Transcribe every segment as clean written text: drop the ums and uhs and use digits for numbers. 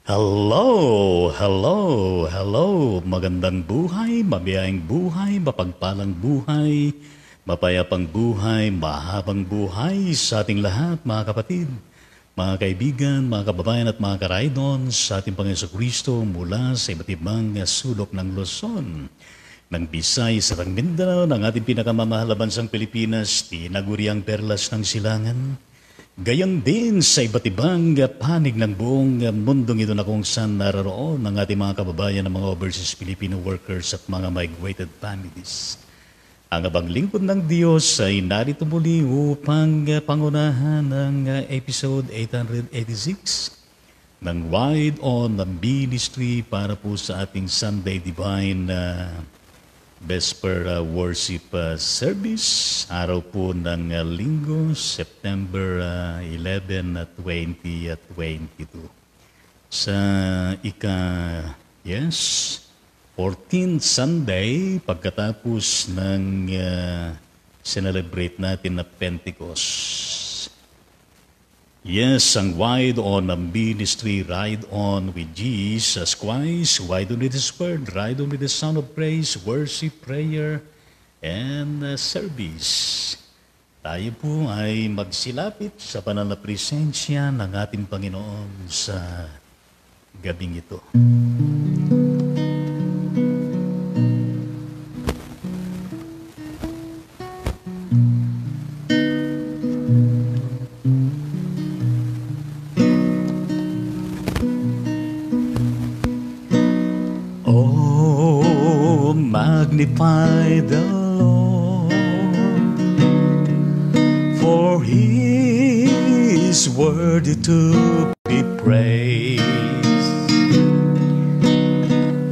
Hello, hello, hello. Magandang buhay, mabiyayang buhay, mapagpalang buhay, mapayapang buhay, mahabang buhay sa ating lahat, mga kapatid, mga kaibigan, mga kababayan at mga karaydon sa ating Panginoon Kristo mula sa iba't ibang sulok ng Luzon, ng Visayas at ng Mindanao, ng ating pinakamamahal na bansang Pilipinas, tinaguriang perlas ng silangan. Gayon din sa iba't ibang panig ng buong mundong ito na kung saan naroon ng ating mga kababayan ng mga overseas Filipino workers at mga migrated families. Ang abang lingkod ng Diyos ay narito muli upang pangunahan ng episode 886 ng Wide On Ministry para po sa ating Sunday Divine Vesper Worship Service, araw po ng Linggo, September 11, 2022. Sa 14th Sunday, pagkatapos ng sinelebrate natin na Pentecost. Yes, ang Wide On Ministry, Ride On with Jesus Christ, Ride On with His Word, Ride On with the Sound of Praise, Worship, Prayer, and Service. Tayo po ay magsilapit sa banal na presensya ng ating Panginoon sa gabing ito. Magnify the Lord, for He is worthy to be praised.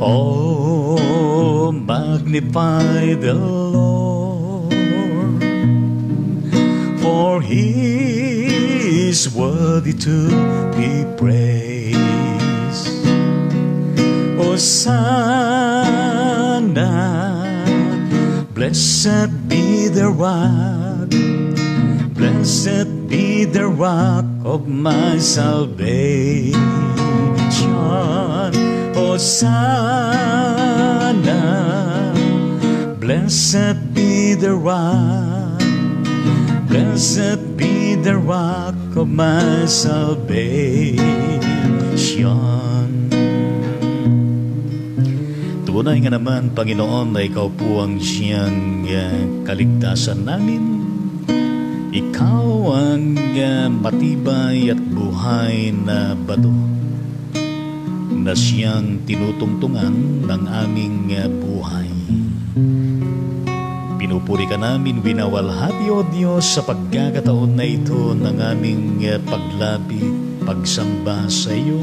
Oh, magnify the Lord, for He is worthy to be praised. Hosanna, blessed be the rock, blessed be the rock of my salvation. Hosanna, blessed be the rock, blessed be the rock of my salvation. Tunay nga naman, Panginoon, na Ikaw po ang siyang kaligtasan namin. Ikaw ang matibay at buhay na bato na siyang tinutungtungan ng aming buhay. Pinupuri ka namin, winawalhati, O Diyos, sa pagkakataon na ito ng aming paglapit, pagsamba sa iyo,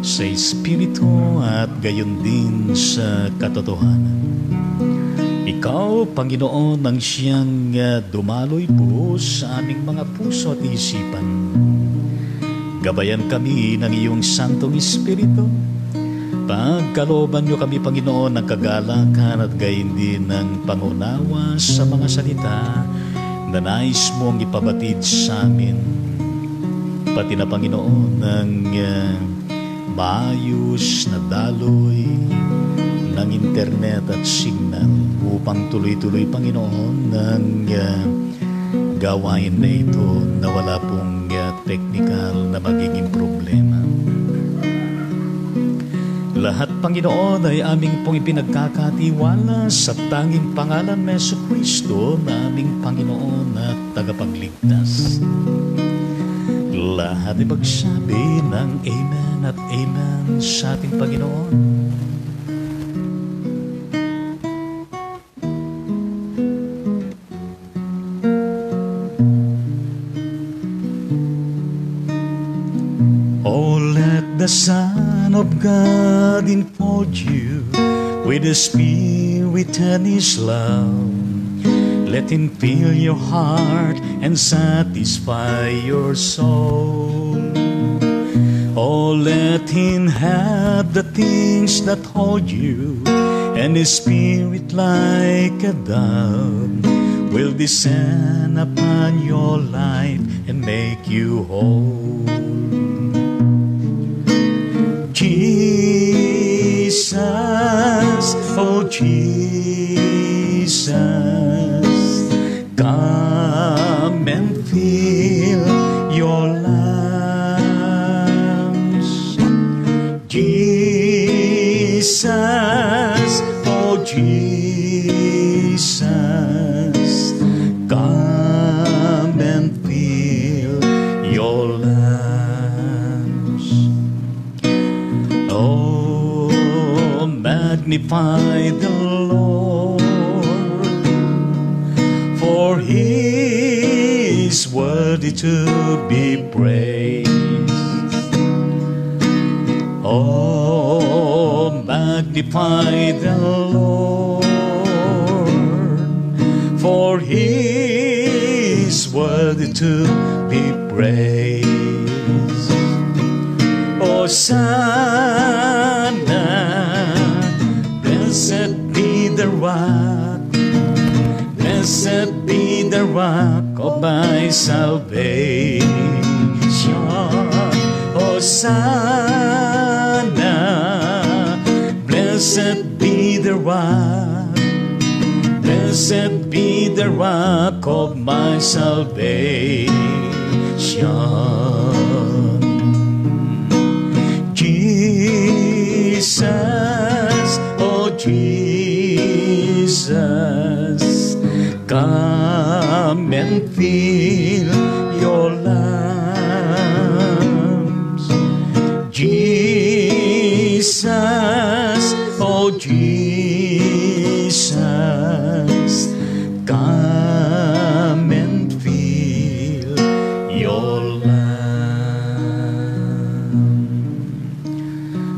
sa Espiritu at gayon din sa katotohanan. Ikaw, Panginoon, ang siyang dumaloy po sa aming mga puso at isipan. Gabayan kami ng iyong Santong Espiritu. Pagkalooban niyo kami, Panginoon, ng kagalakan at gayon din ng pangunawa sa mga salita na nais mong ipabatid sa amin. Pati na, Panginoon, ng maayos na daloy ng internet at signal upang tuloy-tuloy, Panginoon, ng gawain na ito na wala pong technical na magiging problema. Lahat, Panginoon, ay aming pong ipinagkakatiwala sa tanging pangalan ni Jesucristo na aming Panginoon at tagapagligtas. Lahat ay magsabi ng Amen at Amen sa ating Panginoon. Oh, let the Son of God enfold you with the Spirit and His love. Let Him fill your heart and satisfy your soul. Oh, let Him have the things that hold you, and His Spirit like a dove will descend upon your life and make you whole. oh Jesus, come and fill your lungs. Jesus, oh Jesus, come and fill your lungs. Oh, magnify the Lord, for He is worthy to be praised. Oh, magnify the Lord, for He is worthy to be praised. Hosanna, blessed be the rock, blessed be the rock of my salvation. Hosanna, blessed be the rock, blessed be the rock of my salvation. Jesus, oh Jesus, come and fill your lungs. Jesus, oh Jesus, come and fill your lungs.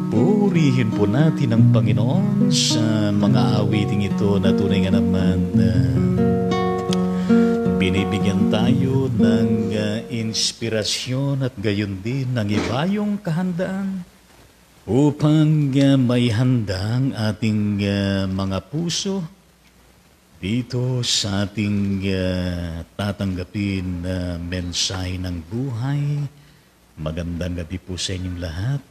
Purihin po natin ang Panginoon sa mga awiting ito na tunay nga naman binibigyan tayo ng inspirasyon at gayon din ng ibayong kahandaan upang may handang ating mga puso dito sa ating tatanggapin na mensahe ng buhay. Magandang gabi po sa inyong lahat.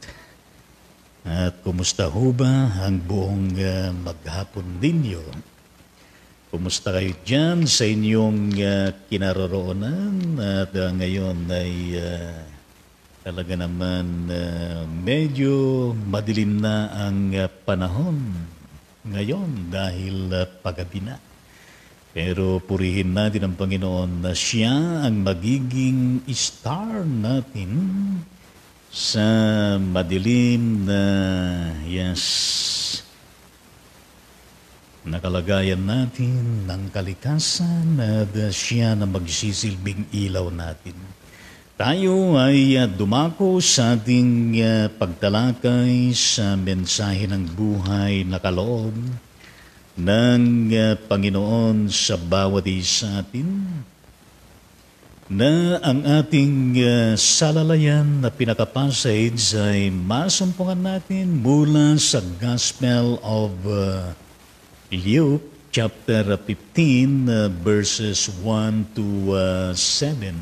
At kumusta ho ba ang buong maghapon ninyo? Kumusta kayo dyan sa inyong kinaroroonan? At ngayon ay talaga naman medyo madilim na ang panahon ngayon dahil paggabi na. Pero purihin natin ang Panginoon na Siya ang magiging star natin sa madilim na nakalagayan natin ng kalikasan at Siya na magsisilbing ilaw natin. Tayo ay dumako sa ating pagtalakay sa mensahe ng buhay na kaloob ng Panginoon sa bawat isa atin, na ang ating salalayan na pinaka-passage ay masumpungan natin mula sa Gospel of Luke, chapter 15, verses 1 to 7.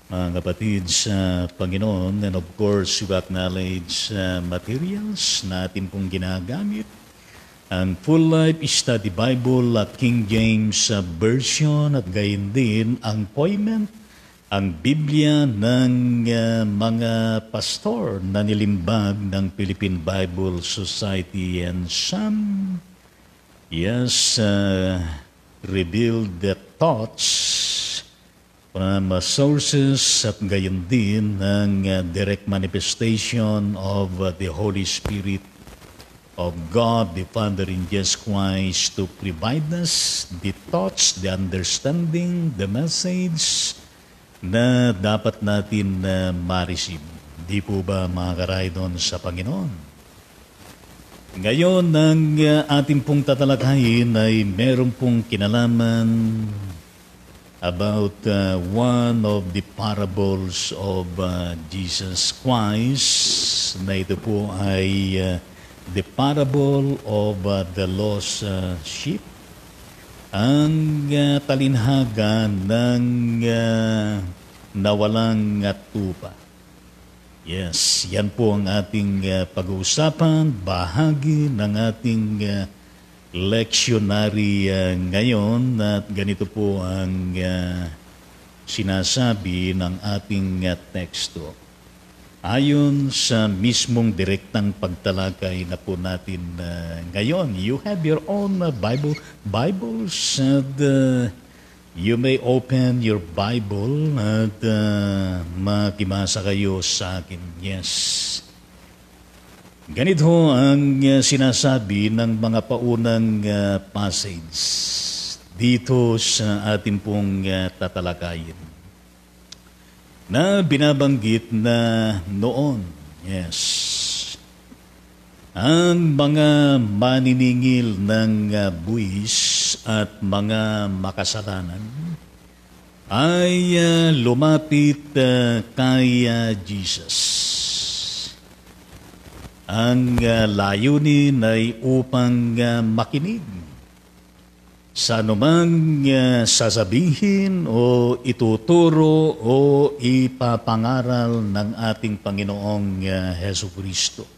Mga kapatid sa Panginoon, and of course, we acknowledge materials natin pong ginagamit. Ang Full Life Study Bible, King James Version, at gayon din ang Poimen, ang Biblia ng mga pastor na nilimbag ng Philippine Bible Society, and some revealed the thoughts from sources at gayon din ng direct manifestation of the Holy Spirit of God, the Father in Jesus Christ, to provide us the thoughts, the understanding, the message na dapat natin ma-receive. Di po ba mga karaydon sa Panginoon? Ngayon, ang ating pong tatalakayin ay meron pong kinalaman about one of the parables of Jesus Christ, na ito po ay the parable of the lost sheep, ang talinhaga ng nawalang tupa. Yes, yan po ang ating pag-uusapan, bahagi ng ating lectionary ngayon at ganito po ang sinasabi ng ating teksto. Ayon sa mismong direktang pagtalakay na po natin ngayon, you have your own Bibles and you may open your Bible at makimasa kayo sa akin. Yes. Ganito ang sinasabi ng mga paunang passage dito sa ating pong tatalakayin. Na binabanggit na noon, yes, ang mga maniningil ng buwis at mga makasalanan ay lumapit kay Jesus. Ang layunin ay upang makinig sa anumang sasabihin o ituturo o ipapangaral ng ating Panginoong Jesucristo.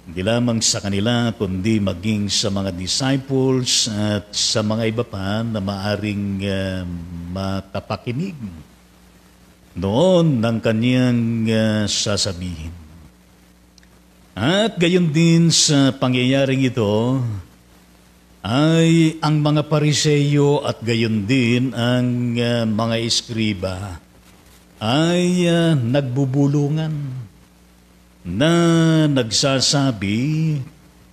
Hindi lamang sa kanila, kundi maging sa mga disciples at sa mga iba pa na maaring makapakinig noon ng kanyang sasabihin. At gayon din sa pangyayaring ito, ay ang mga Pariseyo at gayon din ang mga eskriba ay nagbubulungan na nagsasabi,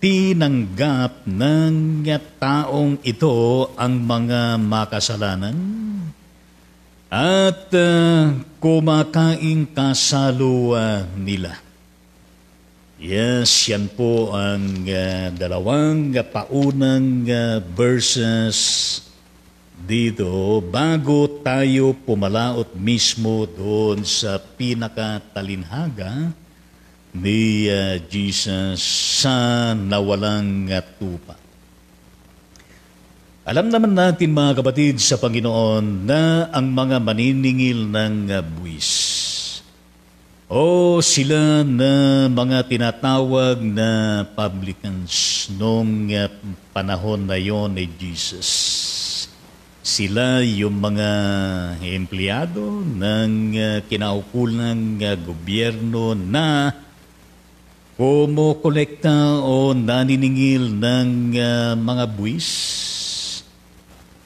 tinanggap ng taong ito ang mga makasalanan at kumakaing kasalo nila. Yes, yan po ang dalawang paunang verses dito bago tayo pumalaot mismo doon sa pinakatalinhaga ni Jesus sa nawalang tupa. Alam naman natin mga kapatid sa Panginoon na ang mga maniningil ng buwis o sila na mga tinatawag na publicans noong panahon na yon ni Jesus. Sila yung mga empleyado ng kinaukulang gobyerno na kumukolekta o naniningil ng mga buwis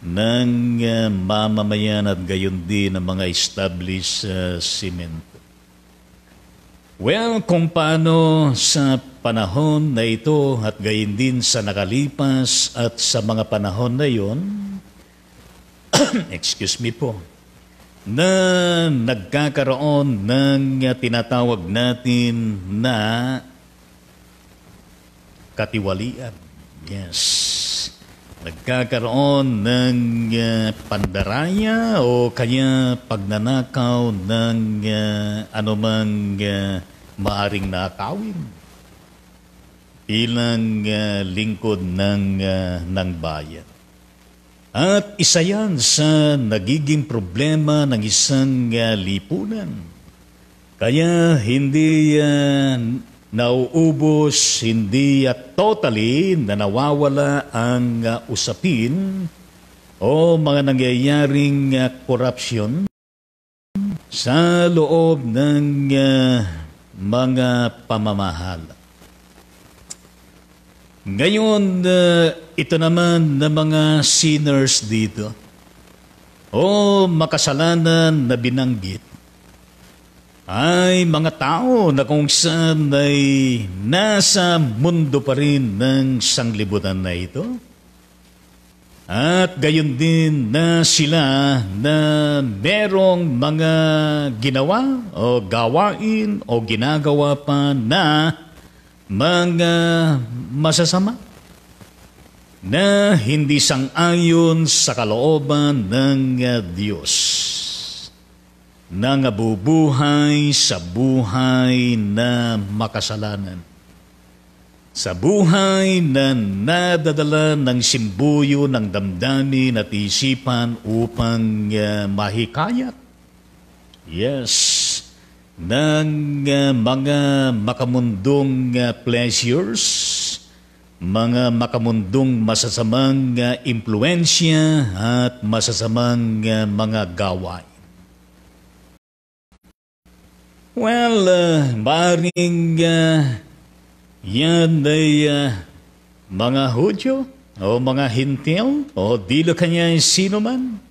ng mamamayan at gayon din ng mga established cement. Well, kung paano sa panahon na ito at gayon din sa nakalipas at sa mga panahon na yon, excuse me po, na nagkakaroon ng tinatawag natin na katiwalian. Yes. Nagkakaroon ng pandaraya o kaya pagnanakaw ng anumang maaring nakawin bilang lingkod ng bayan. At isa yan sa nagiging problema ng isang lipunan. Kaya hindi nauubos, hindi totally na nawawala ang usapin o mga nangyayaring korupsyon sa loob ng mga pamamahala. Ngayon, ito naman na mga sinners dito o makasalanan na binanggit ay mga tao na kung saan ay nasa mundo pa rin ng sanglibutan na ito. At gayon din na sila na merong mga ginawa o gawain o ginagawa pa na mga masasama na hindi sang-ayon sa kalooban ng Diyos, na nabubuhay sa buhay na makasalanan, sa buhay na nadadala ng simbuyo ng damdamin at isipan upang mahikayat. Yes, ng mga makamundong pleasures, mga makamundong masasamang impluensya at masasamang mga gawain. Well, maaaring yan ay mga Hudyo o mga Hintil o dilo kanya sino man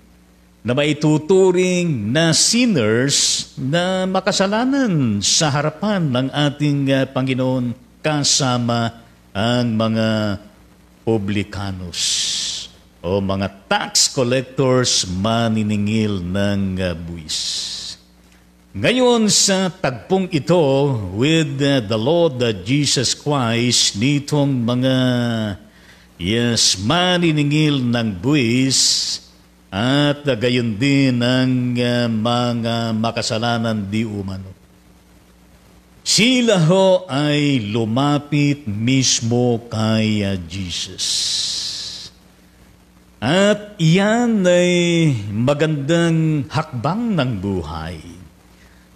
na maituturing na sinners na makasalanan sa harapan ng ating Panginoon kasama ang mga publicanos o mga tax collectors maniningil ng buwis. Ngayon sa tagpong ito with the Lord Jesus Christ, nitong mga maniningil ng buwis at gayon din ang mga makasalanan di umano. Sila ho ay lumapit mismo kay Jesus. At iyan ay magandang hakbang ng buhay.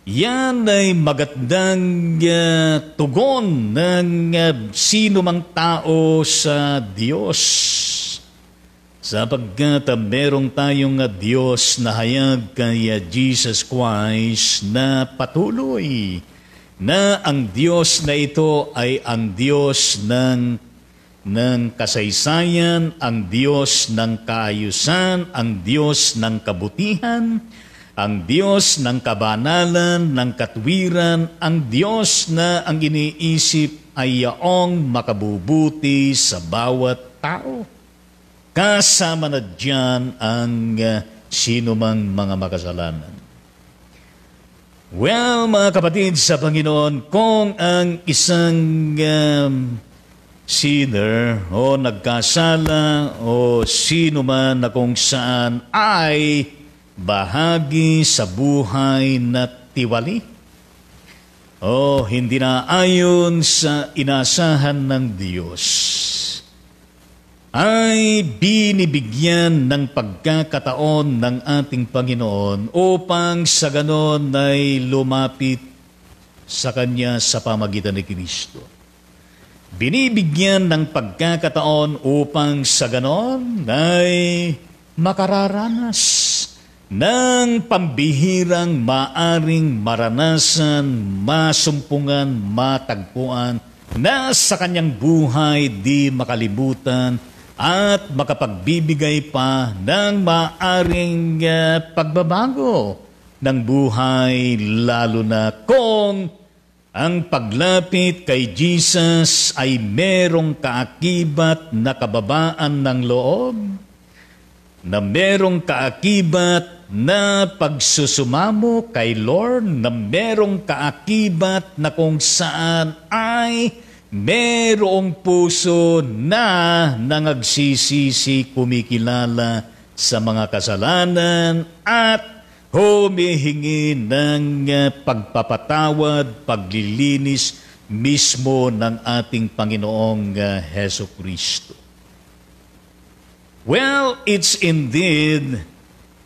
Yan ay magandang tugon ng sino mang tao sa Diyos. Sapagkat merong tayong Diyos na hayag kay Jesus Christ na patuloy na ang Diyos na ito ay ang Diyos ng kasaysayan, ang Diyos ng kaayusan, ang Diyos ng kabutihan, ang Diyos ng kabanalan, ng katwiran, ang Diyos na ang iniisip ay yaong makabubuti sa bawat tao. Kasama na diyan ang sinumang mga makasalanan. Well, mga kapatid sa Panginoon, kung ang isang sinner o nagkasala o sino man na kung saan ay bahagi sa buhay na tiwali o hindi na ayon sa inasahan ng Diyos, ay binibigyan ng pagkakataon ng ating Panginoon upang sa ganon ay lumapit sa Kanya sa pamagitan ni Kristo. Binibigyan ng pagkakataon upang sa ganon ay makararanas ng pambihirang maaring maranasan, masumpungan, matagpuan na sa kanyang buhay di makalimutan at makapagbibigay pa ng maaring pagbabago ng buhay, lalo na kung ang paglapit kay Jesus ay merong kaakibat na kababaan ng loob, na merong kaakibat na pagsusumamo kay Lord, na merong kaakibat na kung saan ay merong puso na nangagsisisi, kumikilala sa mga kasalanan at humihingi ng pagpapatawad, paglilinis mismo ng ating Panginoong Heso Kristo. Well, it's indeed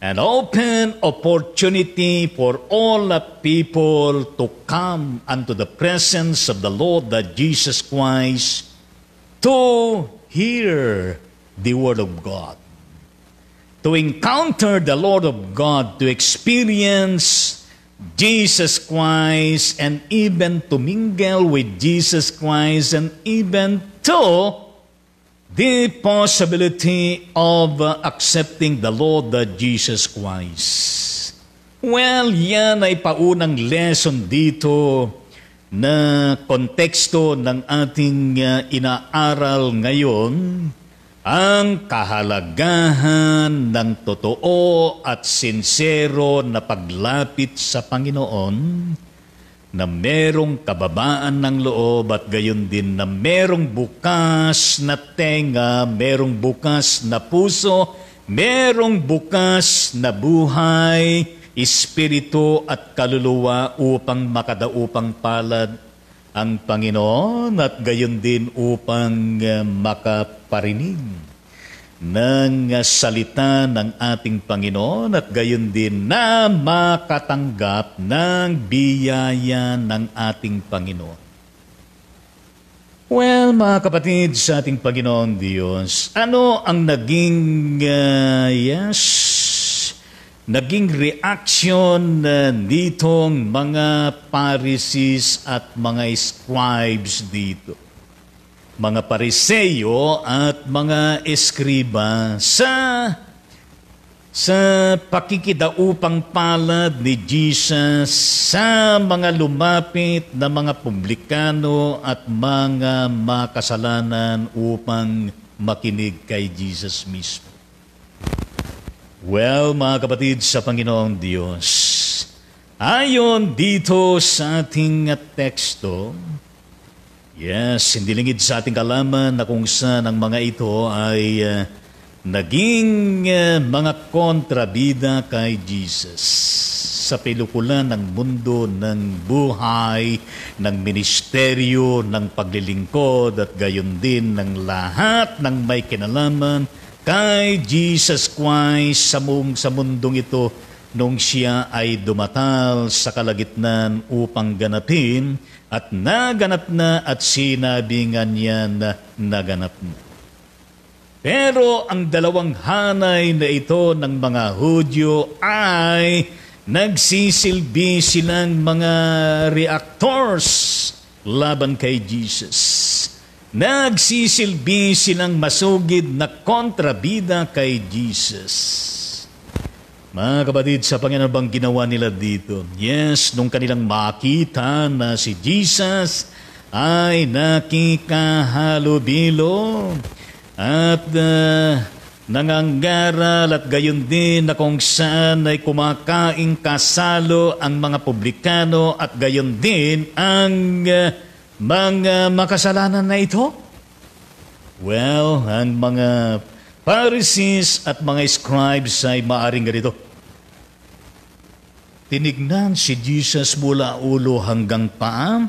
an open opportunity for all the people to come unto the presence of the Lord Jesus Christ to hear the Word of God, to encounter the Lord of God, to experience Jesus Christ, and even to mingle with Jesus Christ, and even to the possibility of accepting the Lord Jesus Christ. Well, yan ay paunang lesson dito na konteksto ng ating inaaral ngayon, ang kahalagahan ng totoo at sincero na paglapit sa Panginoon, na merong kababaan ng loob at gayon din na merong bukas na tenga, merong bukas na puso, merong bukas na buhay, espiritu at kaluluwa upang makadaupang palad ang Panginoon at gayon din upang makaparinig ng salita ng ating Panginoon at gayon din na makatanggap ng biyaya ng ating Panginoon. Well, mga kapatid sa ating Panginoon Diyos, ano ang naging reaction nitong mga Pharisees at mga scribes dito? Mga Pariseyo at mga eskriba sa pakikidaupang palad ni Jesus sa mga lumapit na mga publikano at mga makasalanan upang makinig kay Jesus mismo. Well, mga kapatid sa Panginoong Diyos, ayon dito sa ating teksto, yes, hindi lingid sa ating kalaman na kung saan ang mga ito ay naging mga kontrabida kay Jesus sa pelukulan ng mundo, ng buhay, ng ministeryo, ng paglilingkod at gayon din ng lahat ng may kinalaman kay Jesus Christ sa mundong ito nung siya ay dumatal sa kalagitnaan upang ganapin at naganap na at sinabi nga niya na naganap na. Pero ang dalawang hanay na ito ng mga Hudyo ay nagsisilbi silang mga reactors laban kay Jesus. Nagsisilbi silang masugid na kontrabida kay Jesus. Mga kapatid, sa Panginoon bang ginawa nila dito? Yes, nung kanilang makita na si Jesus ay nakikahalubilo at nangangaral at gayon din na kung saan ay kumakaing kasalo ang mga publikano at gayon din ang mga makasalanan na ito. Well, ang mga Pharisees at mga scribes ay maaring ganito. Tinignan si Jesus mula ulo hanggang paa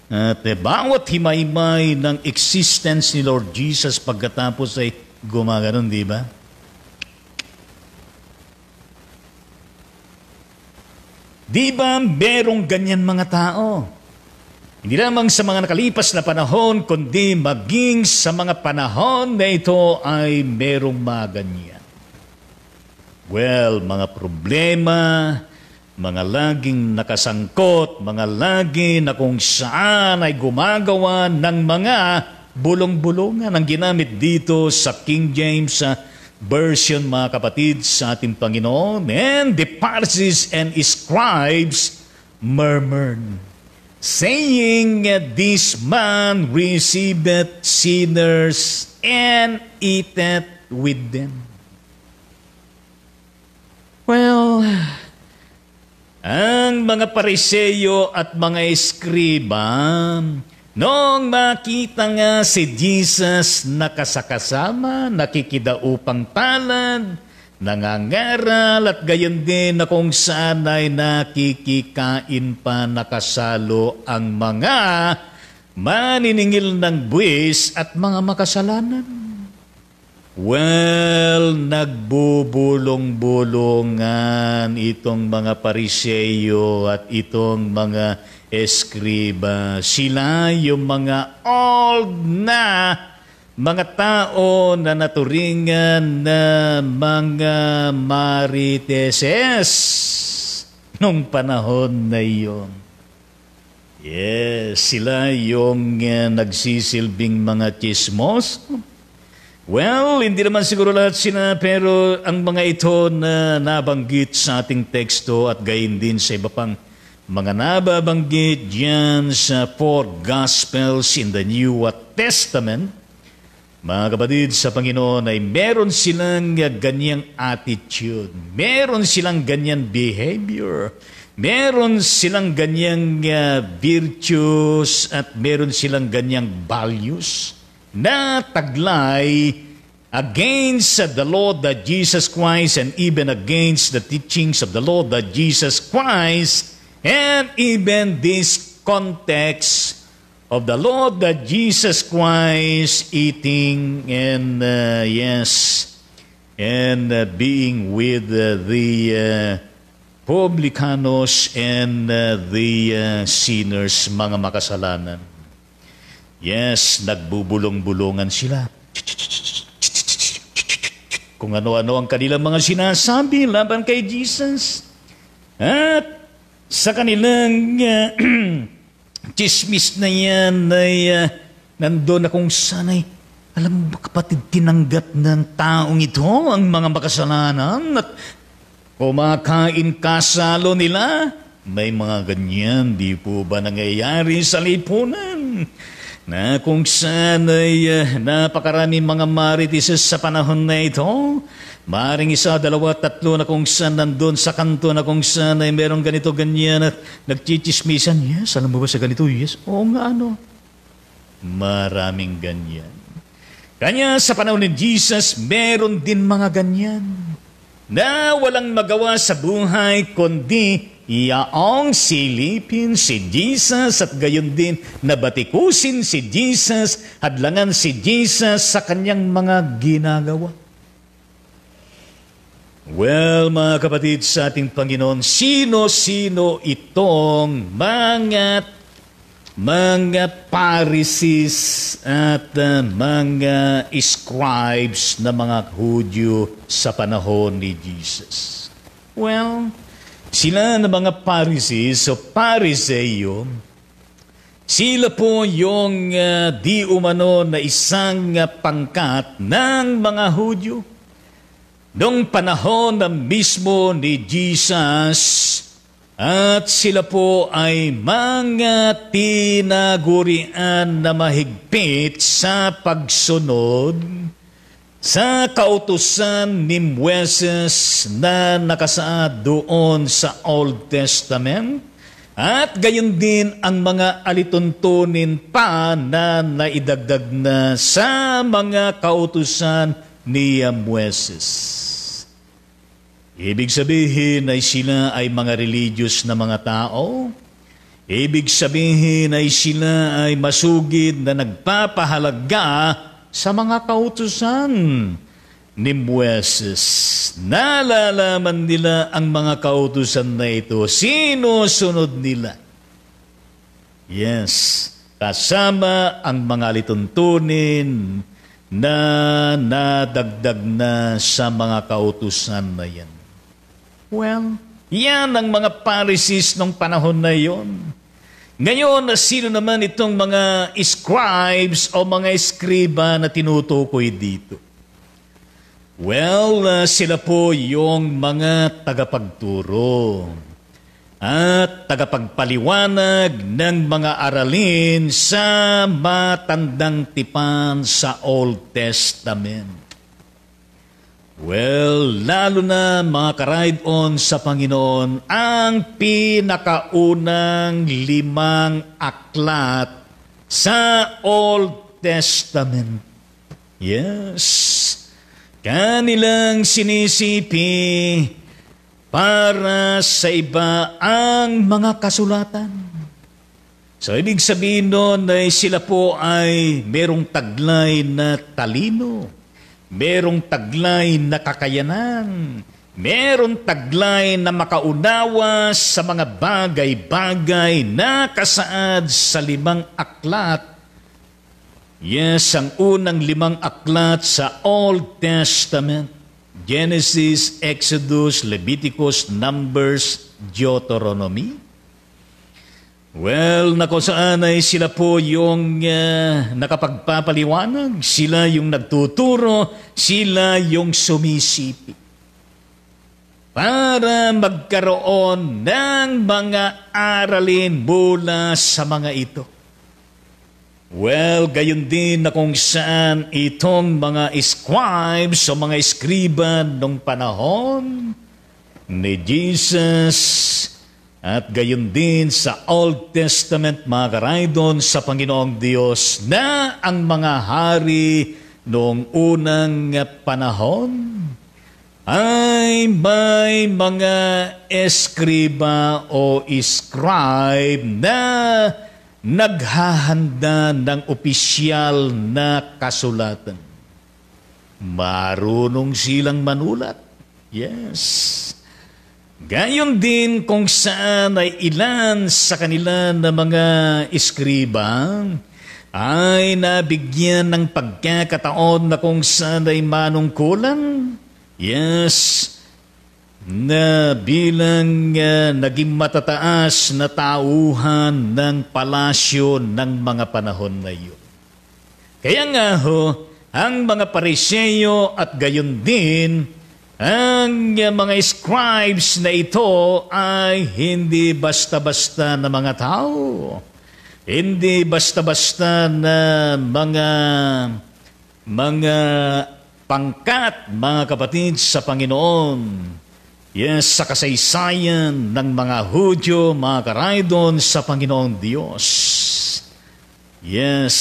at bawat himaymay ng existence ni Lord Jesus pagkatapos ay gumaganon, di ba? Di ba merong ganyan mga tao? Hindi lamang sa mga nakalipas na panahon, kundi maging sa mga panahon na ito ay merong mga ganyan. Well, mga problema, mga laging nakasangkot, mga lagi na kung saan ay gumagawa ng mga bulong-bulungan ang ginamit dito sa King James Version, mga kapatid sa ating Panginoon. And the Pharisees and scribes murmured, saying, this man receiveth sinners and eateth with them. Well, ang mga Pariseyo at mga eskriba, noong makita nga si Jesus nakasakasama, nakikidaupang palad, nangangaral at gayon din na kung saan ay nakikikain pa nakasalo ang mga maniningil ng buwis at mga makasalanan. Well, nagbubulong-bulungan itong mga Pariseyo at itong mga eskriba. Sila yung mga old na mga tao na naturingan na mga mariteses nung panahon na iyon. Yes, sila yung nagsisilbing mga chismos. Well, hindi naman siguro lahat sila, pero ang mga ito na nabanggit sa ating teksto at gayon din sa iba pang mga nababanggit diyan sa four Gospels in the New Testament, mga kapatid sa Panginoon, ay meron silang ganyang attitude, meron silang ganyang behavior, meron silang ganyang virtues at meron silang ganyang values na taglay against the Lord that Jesus Christ and even against the teachings of the Lord that Jesus Christ and even this context of the Lord that Jesus Christ eating and and being with the publicanos and the sinners, mga makasalanan. Yes, nagbubulong-bulungan sila. Kung ano-ano ang kanilang mga sinasabi laban kay Jesus. At sa kanilang chismis na yan ay nandun na kung sanay, alam mo ba kapatid, tinanggap ng taong ito ang mga makasalanan at kumakain kasalo nila. May mga ganyan, di po ba nangyayari sa lipunan? Na kung saan ay napakarami mga marites sa panahon na ito, maaaring isa, dalawa, tatlo na kung saan nandun sa kanto na kung saan ay merong ganito, ganyan at nagchichismisan. Yes, alam mo ba sa ganito? Yes, oo nga ano. Maraming ganyan. Kanya sa panahon ni Jesus, meron din mga ganyan na walang magawa sa buhay kundi yaong silipin si Jesus at gayon din nabatikusin si Jesus, hadlangan si Jesus sa kanyang mga ginagawa. Well, mga kapatid sa ating Panginoon, sino-sino itong mga Pharisees at mga scribes na mga Hudyo sa panahon ni Jesus? Well, sila na mga Pharisees o Pariseo, sila po yung di umano na isang pangkat ng mga Hudyo. Noong panahon na mismo ni Jesus, at sila po ay mga tinagurian na mahigpit sa pagsunod sa kautusan ni Moises na nakasaad doon sa Old Testament, at gayon din ang mga alituntunin pa na naidagdag na sa mga kautusan ni Moises. Ibig sabihin ay sila ay mga religious na mga tao. Ibig sabihin ay sila ay masugid na nagpapahalaga sa mga kautusan ni Moises. Nalalaman nila ang mga kautusan na ito. Sinusunod nila. Yes, kasama ang mga lituntunin na nadagdag na sa mga kautusan na yan. Well, yan ang mga Pharisees nung panahon na yon. Ngayon, sino naman itong mga scribes o mga eskriba na tinutukoy dito? Well, sila po yung mga tagapagturo at tagapagpaliwanag ng mga aralin sa matandang tipan sa Old Testament. Well, lalo na mga ka-ride-on sa Panginoon, ang pinakaunang 5 aklat sa Old Testament. Yes, kanilang sinisipi para sa iba ang mga kasulatan. So, ibig sabihin nun ay sila po ay merong taglay na talino, merong taglay na kakayanan, merong taglay na makaunawa sa mga bagay-bagay na kasaad sa 5 aklat. Yes, ang unang 5 aklat sa Old Testament: Genesis, Exodus, Leviticus, Numbers, Deuteronomy. Well, na kung saan ay sila po yung nakapagpapaliwanag, sila yung nagtuturo, sila yung sumisipi para magkaroon ng mga aralin mula sa mga ito. Well, gayon din na kung saan itong mga scribes o mga eskriba nung panahon ni Jesus, at gayon din sa Old Testament, mga karaydon sa Panginoong Diyos, na ang mga hari noong unang panahon ay may mga eskriba o scribe na naghahanda ng opisyal na kasulatan. marunong silang manulat. Yes. Gayon din kung saan ay ilan sa kanila na mga eskriba ay nabigyan ng pagkakataon na kung saan ay manungkulan. Yes. Na bilang naging matataas na tauhan ng palasyo ng mga panahon na iyon. Kaya nga ho, ang mga Pariseyo at gayon din, ang mga scribes na ito ay hindi basta-basta na mga tao. Hindi basta-basta na mga pangkat, mga kapatid sa Panginoon. Yes, sa kasaysayan ng mga Hudyo, mga karaydon sa Panginoong Diyos. Yes,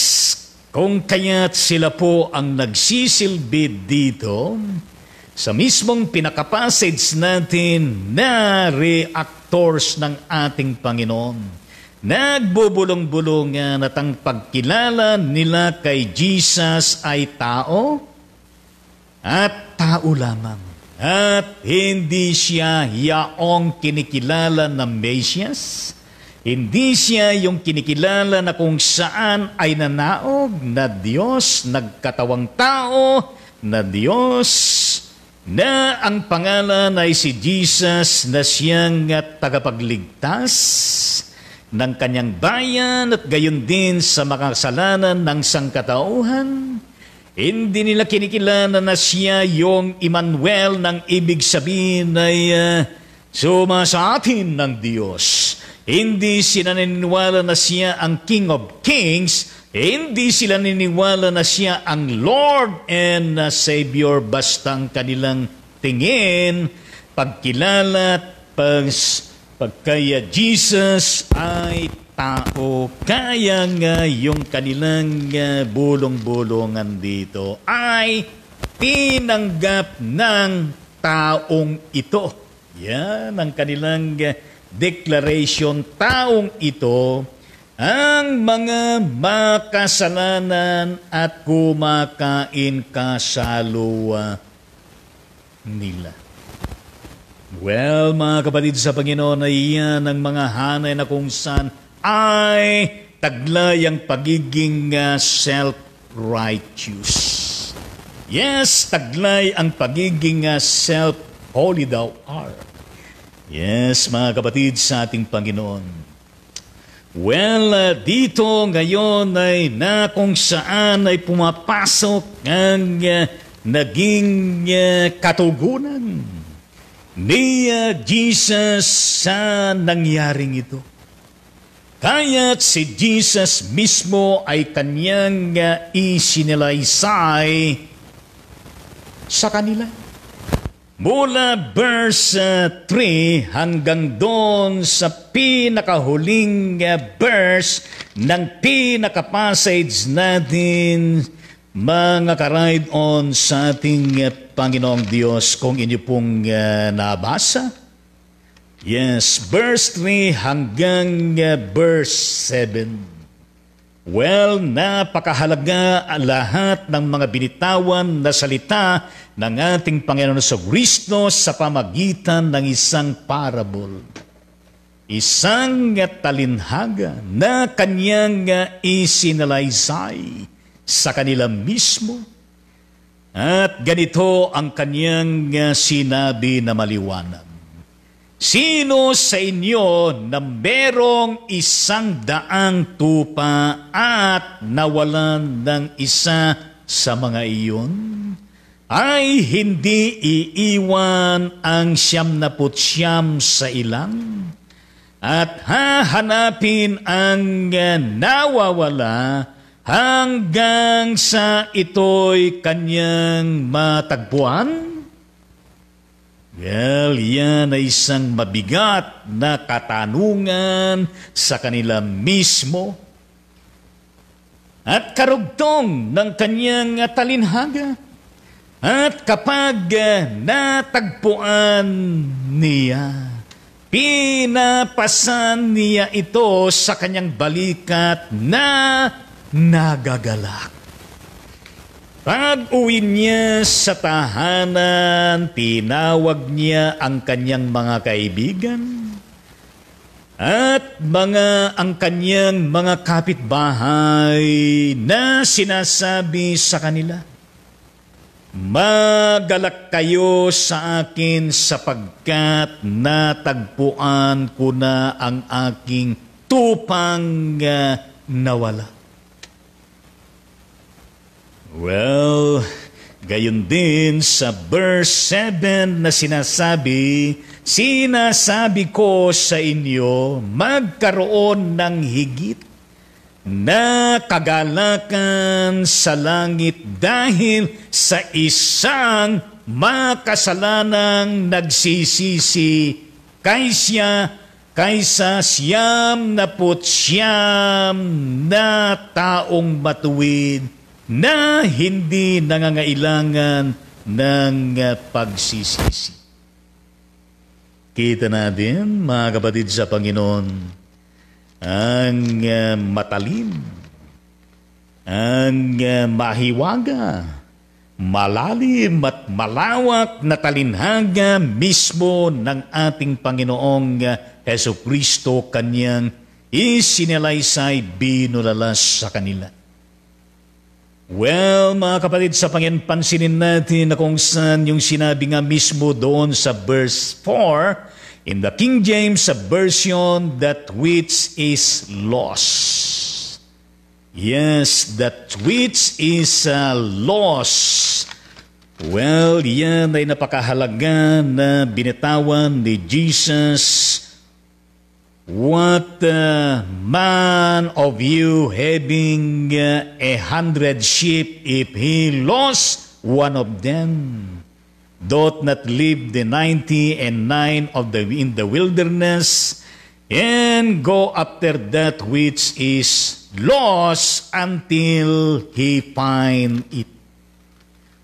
kung kaya't sila po ang nagsisilbi dito, sa mismong pinaka-passage natin na reactors ng ating Panginoon, nagbubulong-bulungan at ang pagkilala nila kay Jesus ay tao at tao lamang. At hindi siya yaong kinikilala ng Mesias. Hindi siya yung kinikilala na kung saan ay nanaog na Diyos, nagkatawang tao na Diyos, na ang pangalan ay si Jesus na siyang tagapagligtas ng kanyang bayan at gayon din sa mga kasalanan ng sangkatauhan. Hindi nila kinikilala na siya yung Emmanuel ng ibig sabihin ay suma sa atin ng Diyos. Hindi sila naniniwala na siya ang King of Kings. Hindi sila naniniwala na siya ang Lord and Savior. Basta ang kanilang tingin, pagkilala, pagkaya Jesus ay tao. Kaya nga yung kanilang bulong-bulungan dito ay tinanggap ng taong ito. Yan ang kanilang declaration, taong ito ang mga makasalanan at kumakain kasalwa nila. Well, mga kapatid sa Panginoon, ay yan ang mga hanay na kung saan ay taglay ang pagiging self-righteous. Yes, taglay ang pagiging self-holy thou art. Yes, mga kapatid sa ating Panginoon. Well, dito ngayon ay na kung saan ay pumapasok ang naging katugunan ni Jesus sa nangyaring ito. Kaya't si Jesus mismo ay kanyang isinalaysay sa kanila. Mula verse 3 hanggang doon sa pinakahuling verse ng pinaka-passage natin, mga ka-ride-on sa ating Panginoong Diyos, kung inyo pong nabasa. Yes, verse 3 hanggang verse 7. Well, napakahalaga lahat ng mga binitawan na salita ng ating Panginoon sa Kristo sa pamagitan ng isang parable. Isang talinhaga na kanyang isinalaysay sa kanila mismo. At ganito ang kanyang sinabi na maliwanag. Sino sa inyo na merong 100 tupa at nawalan ng isa sa mga iyon, ay hindi iiwan ang 99 sa ilang at hahanapin ang nawawala hanggang sa ito'y kanyang matagpuan? Well, yan ay isang mabigat na katanungan sa kanila mismo at karugtong ng kanyang talinhaga. At kapag natagpuan niya, pinapasan niya ito sa kanyang balikat na nagagalak. Pag-uwi niya sa tahanan, tinawag niya ang kanyang mga kaibigan at ang kanyang mga kapitbahay na sinasabi sa kanila, "Magalak kayo sa akin sapagkat natagpuan ko na ang aking tupang nawala." Well, gayon din sa verse 7 na sinasabi ko sa inyo, magkaroon ng higit na kagalakan sa langit dahil sa isang makasalanang nagsisisi kaysa 99 na taong matuwid na hindi nangangailangan ng pagsisisi. Kita natin, mga kapatid sa Panginoon, ang matalim, ang mahiwaga, malalim at malawak na talinhaga mismo ng ating Panginoong Jesucristo, kanyang isinalaysay, binulalas sa kanila. Well, mga kapatid sa Panginoon, pansinin natin na kung saan yung sinabi nga mismo doon sa verse 4, in the King James Version, that which is lost. Yes, that which is lost. Well, yan ay napakahalaga na binitawan ni Jesus. What man of you having 100 sheep, if he lost one of them, doth not leave the 99 in the wilderness, and go after that which is lost until he find it.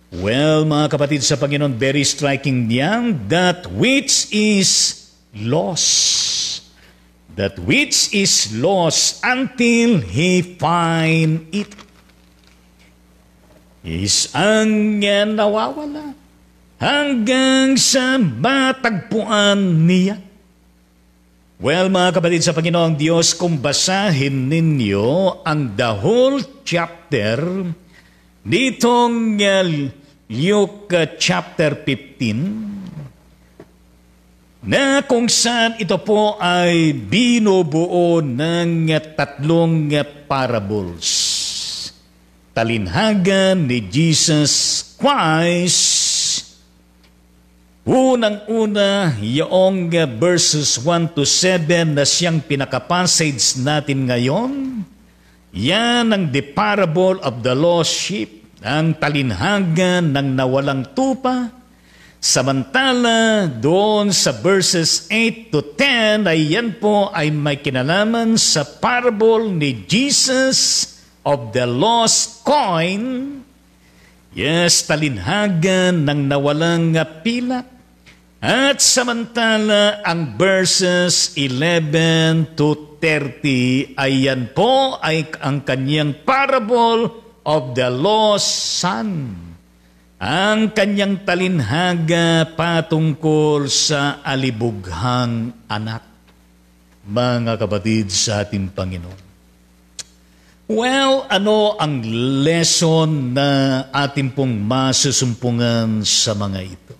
Well, mga kapatid sa Panginoon, very striking yan, that which is lost. That which is lost until he find it. Is ang nawawala hanggang sa matagpuan niya. Well, mga kapatid sa Panginoong Diyos, kung basahin ninyo ang the whole chapter nitong Luke chapter 15, na kung saan ito po ay binubuo ng tatlong parables. Talinhagan ni Jesus Christ. Unang-una, yung verses 1 to 7 na siyang pinaka-passage natin ngayon. Yan ang the parable of the lost sheep, ang talinhagan ng nawalang tupa. Samantala, doon sa verses 8 to 10, ay yan po ay may kinalaman sa parable ni Jesus of the lost coin. Yes, talinhagan ng nawalang pilak. At samantala, ang verses 11 to 30, ay yan po ay ang kanyang parable of the lost son. Ang kanyang talinhaga patungkol sa alibughang anak, mga kapatid sa ating Panginoon. Well, ano ang lesson na ating pong masusumpungan sa mga ito?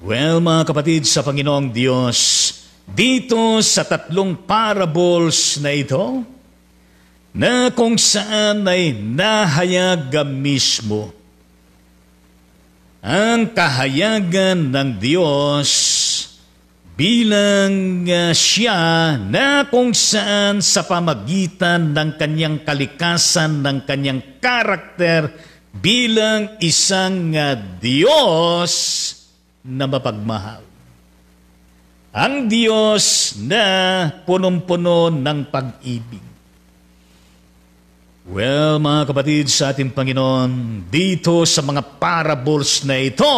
Well, mga kapatid sa Panginoong Diyos, dito sa tatlong parables na ito, na kung saan ay nahayag mismo ang kahayagan ng Diyos bilang siya na kung saan sa pamagitan ng kanyang kalikasan, ng kanyang karakter bilang isang Diyos na mapagmahal. Ang Diyos na punong-puno ng pag-ibig. Well, mga kapatid sa ating Panginoon, dito sa mga parables na ito,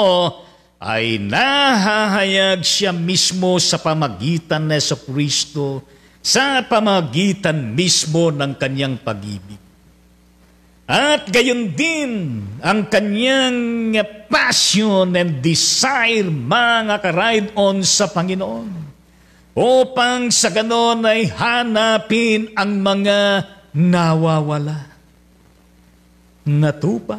ay nahahayag siya mismo sa pamagitan ng Jesucristo, sa pamagitan mismo ng kanyang pag-ibig. At gayon din ang kanyang passion and desire, mga ka-ride-on sa Panginoon, upang sa ganon ay hanapin ang mga nawawala na tupa.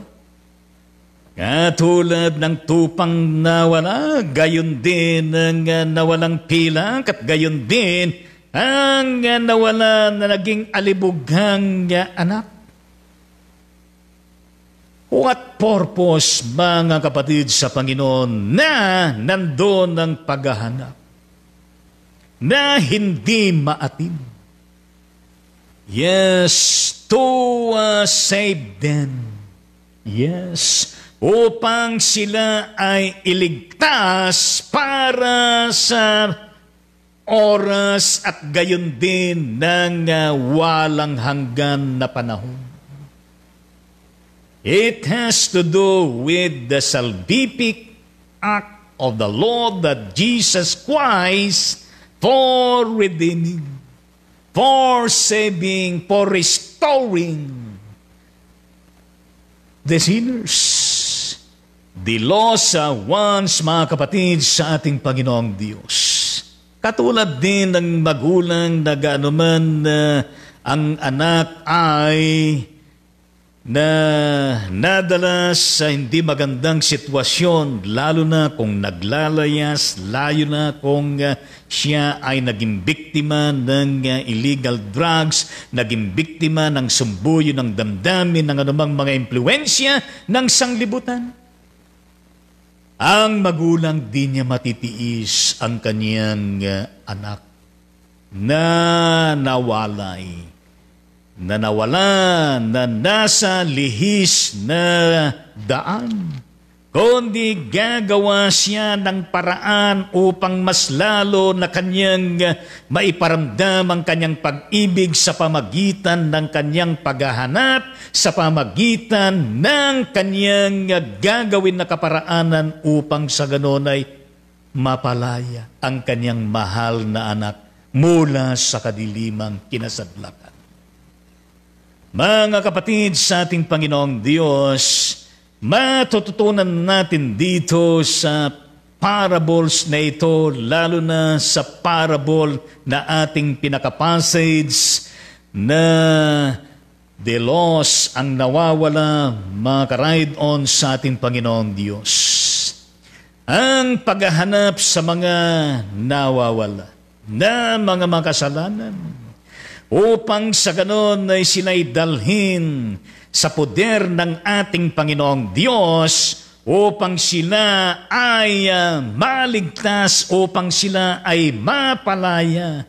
Katulad ng tupang nawala, gayon din ang nawalang pilak, at gayon din ang nawala na naging alibughang anak. What purpose, mga kapatid sa Panginoon, na nandun ang paghahanap, na hindi maatim? Yes, to save them. Yes, upang sila ay iligtas para sa oras at gayon din ng walang hanggan na panahon. It has to do with the salvific act of the Lord that Jesus Christ for redeeming, for saving, for restoring the sinners. The lost ones, mga kapatid, sa ating Panginoong Diyos. Katulad din ng magulang na ganoman ang anak ay nadala sa hindi magandang sitwasyon, lalo na kung naglalayas, lalo na kung siya ay naging biktima ng illegal drugs, naging biktima ng sumbuyo ng damdamin, ng anumang mga impluensya ng sanglibutan. Ang magulang di niya matitiis ang kanyang anak na nawalay, na nawala, na nasa lihis na daan, kundi gagawa siya ng paraan upang mas lalo na kanyang maiparamdam ang kanyang pag-ibig sa pamagitan ng kanyang paghahanap, sa pamagitan ng kanyang gagawin na kaparaanan upang sa ganon ay mapalaya ang kanyang mahal na anak mula sa kadilimang kinasadlakan. Mga kapatid sa ating Panginoong Diyos, matututunan natin dito sa parables na ito, lalo na sa parable na ating pinaka-passage na the lost, ang nawawala, mga ka-ride-on sa ating Panginoong Diyos. Ang paghahanap sa mga nawawala na mga makasalanan, upang sa ganon ay sila'y dalhin sa poder ng ating Panginoong Diyos, upang sila ay maligtas, upang sila ay mapalaya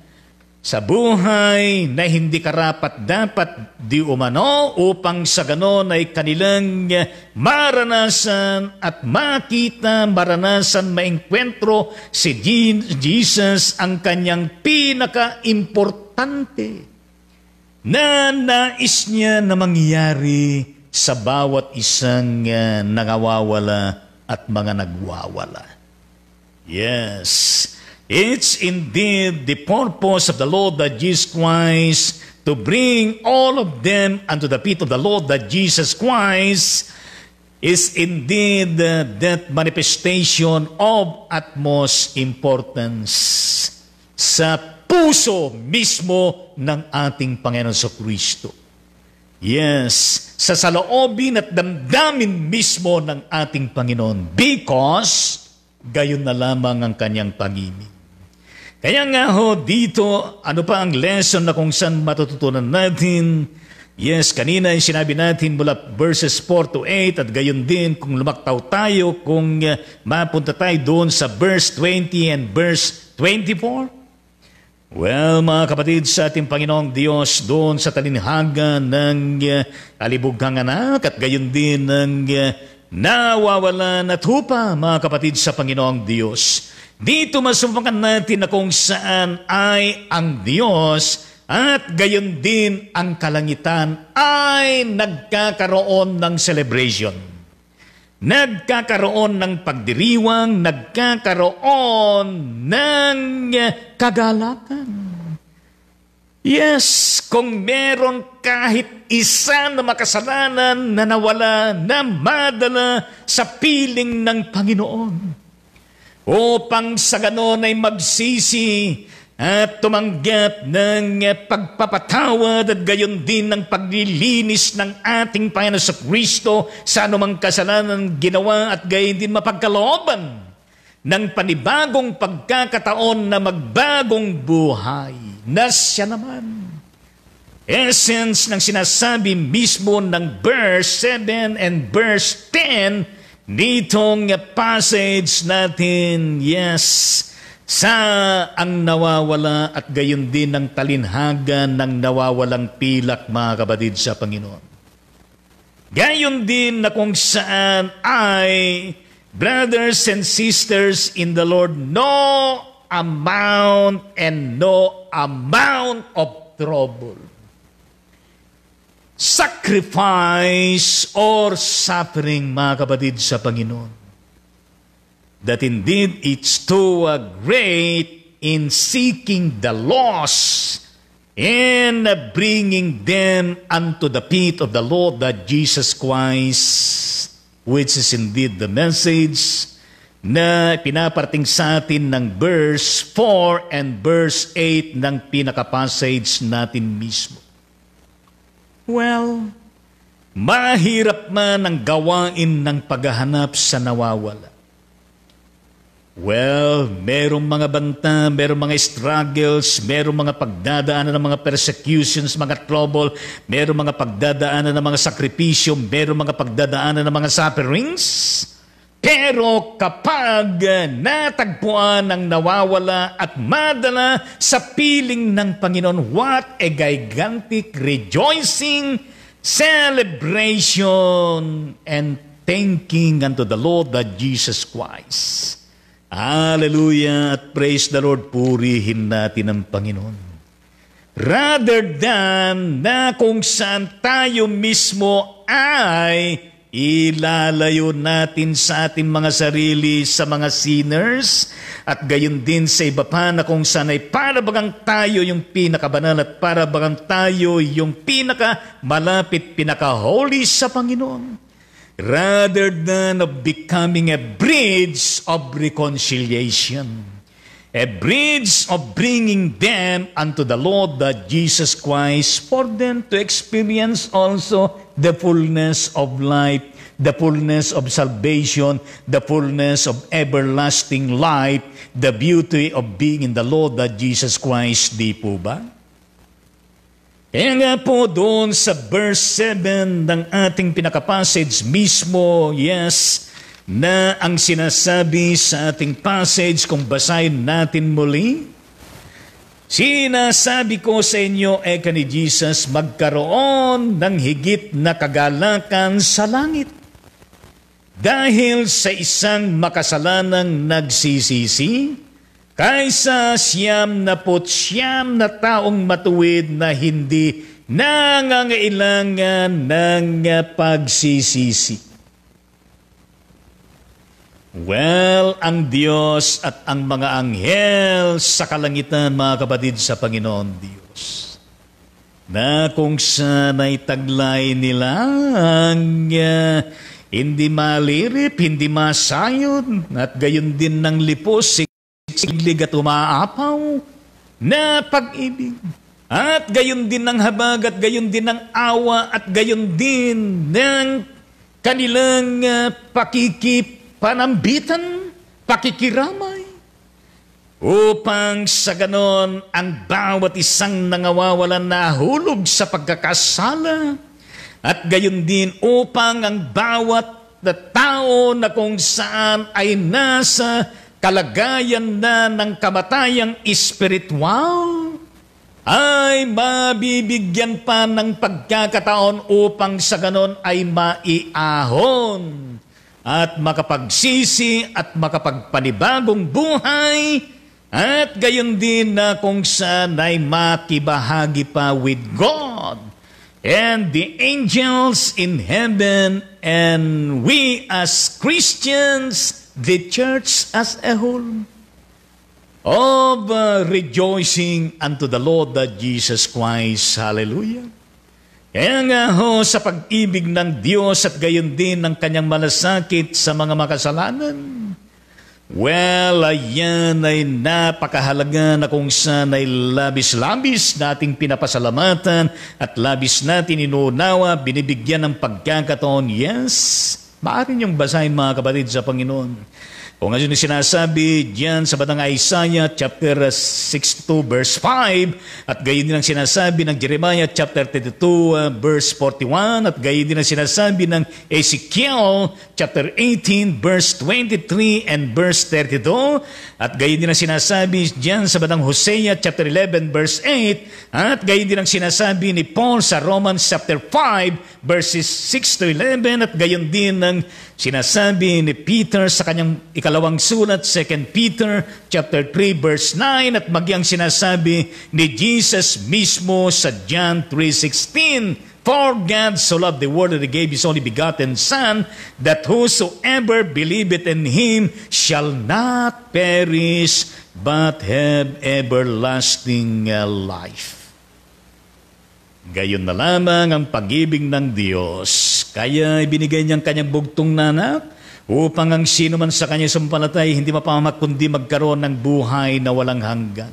sa buhay na hindi karapat-dapat di umano, upang sa ganon ay kanilang maranasan at makita, maranasan, maengkwentro si Jesus, ang kanyang pinaka-importante na nais niya na mangyari sa bawat isang nangawawala at mga nagwawala. Yes, it's indeed the purpose of the Lord that Jesus Christ to bring all of them unto the feet of the Lord that Jesus Christ is indeed that manifestation of utmost importance sa puso mismo ng ating Panginoon Kristo. Yes, sa saloobin at damdamin mismo ng ating Panginoon, because gayon na lamang ang kanyang pag-ibig. Kaya nga ho dito, ano pa ang lesson na kung saan matututunan natin? Yes, kanina yung sinabi natin mula verses 4 to 8, at gayon din kung lumaktaw tayo, kung mapunta tayo doon sa verse 20 and verse 24. Well, mga kapatid sa ating Panginoong Diyos, doon sa talinhaga ng kalibughang anak, at gayon din ng nawawala na tupa, mga kapatid sa Panginoong Diyos. Dito masumpangan natin na kung saan ay ang Diyos at gayon din ang kalangitan ay nagkakaroon ng celebration. Nagkakaroon ng pagdiriwang, nagkakaroon ng kagalakan. Yes, kung meron kahit isa na makasalanan na nawala, na madala sa piling ng Panginoon, upang sa ganon ay magsisi at tumanggap ng pagpapatawad at gayon din ng paglilinis ng ating Panginoon sa Kristo sa anumang kasalanan ginawa at gayon din mapagkalooban ng panibagong pagkakataon na magbagong buhay na siya naman. Essence ng sinasabi mismo ng verse 7 and verse 10 nitong passage natin, yes, sa ang nawawala at gayon din ng talinhagan ng nawawalang pilak, mga kapatid sa Panginoon. Gayon din na kung saan ay, brothers and sisters in the Lord, no amount and no amount of trouble, sacrifice or suffering, mga kapatid sa Panginoon, that indeed it's too great in seeking the lost and bringing them unto the feet of the Lord that Jesus Christ, which is indeed the message na pinaparating sa atin ng verse 4 and verse 8 ng pinaka-passage natin mismo. Well, mahirap man ang gawain ng paghahanap sa nawawala. Well, merong mga banta, merong mga struggles, merong mga pagdadaanan ng mga persecutions, mga trouble, merong mga pagdadaanan ng mga sakripisyo, merong mga pagdadaanan ng mga sufferings. Pero kapag natagpuan ang nawawala at madala sa piling ng Panginoon, what a gigantic rejoicing, celebration, and thanking unto the Lord that Jesus Christ. Hallelujah at praise the Lord, purihin natin ang Panginoon. Rather than na kung saan tayo mismo ay ilalayo natin sa ating mga sarili sa mga sinners at gayon din sa iba pa na kung saan ay para bagang tayo yung pinakabanal at para bagang tayo yung pinakamalapit, pinaka-holy sa Panginoon. Rather than of becoming a bridge of reconciliation, a bridge of bringing them unto the Lord that Jesus Christ, for them to experience also the fullness of life, the fullness of salvation, the fullness of everlasting life, the beauty of being in the Lord that Jesus Christ, di po ba? Kaya nga po doon sa verse 7 ng ating pinaka-passage mismo, yes, na ang sinasabi sa ating passage, kung basahin natin muli, sinasabi ko sa inyo, eka ni Jesus, magkaroon ng higit na kagalakan sa langit dahil sa isang makasalanang nagsisisi, kaysa 99 na taong matuwid na hindi nangangailangan ng pagsisisi. Well, ang Diyos at ang mga anghel sa kalangitan, mga kapatid sa Panginoon Diyos, na kung sana'y taglay nila ang hindi malirip, hindi masayod, at gayon din ng lipos, siglig at umaapaw na pag-ibig. At gayon din ng habag, at gayon din ng awa, at gayon din ng kanilang pakikipanambitan, pakikiramay. Upang sa ganon, ang bawat isang nangawawalan na hulog sa pagkakasala, at gayon din upang ang bawat na tao na kung saan ay nasa kalagayan na ng kamatayang espiritual ay mabibigyan pa ng pagkakataon upang sa ganon ay maiahon at makapagsisi at makapagpanibagong buhay at gayon din na kung saan ay makibahagi pa with God and the angels in heaven and we as Christians, the church as a whole. of rejoicing unto the Lord Jesus Christ. Hallelujah. Kaya nga ho, sa pag-ibig ng Diyos at gayon din ng kanyang malasakit sa mga makasalanan, well, ayan ay napakahalaga na kung saan ay labis-labis nating pinapasalamatan at labis natin inuunawa, binibigyan ng pagkakataon. Yes, maaari niyong basahin mga kapatid sa Panginoon. Kung ano yung sinasabi diyan sa batang Isaiah chapter 62 verse 5 at gayon din ang sinasabi ng Jeremiah chapter 32 verse 41 at gayon din ang sinasabi ng Ezekiel chapter 18 verse 23 and verse 32 at gayon din ang sinasabi diyan sa batang Hosea chapter 11 verse 8 at gayon din ang sinasabi ni Paul sa Romans chapter 5 verses 6 to 11 at gayon din ang sinasabi ni Peter sa kanyang ikalawang sulat, 2 Peter chapter 3 verse 9 at magyang sinasabi ni Jesus mismo sa John 3:16, "For God so loved the world that He gave His only begotten Son, that whosoever believeth in Him shall not perish but have everlasting life." Gayon na lamang ang pag-ibig ng Diyos. Kaya ibinigay niyang kanyang bugtong na anak upang ang sino man sa kanya sumpalatay hindi mapahamak kundi magkaroon ng buhay na walang hanggan.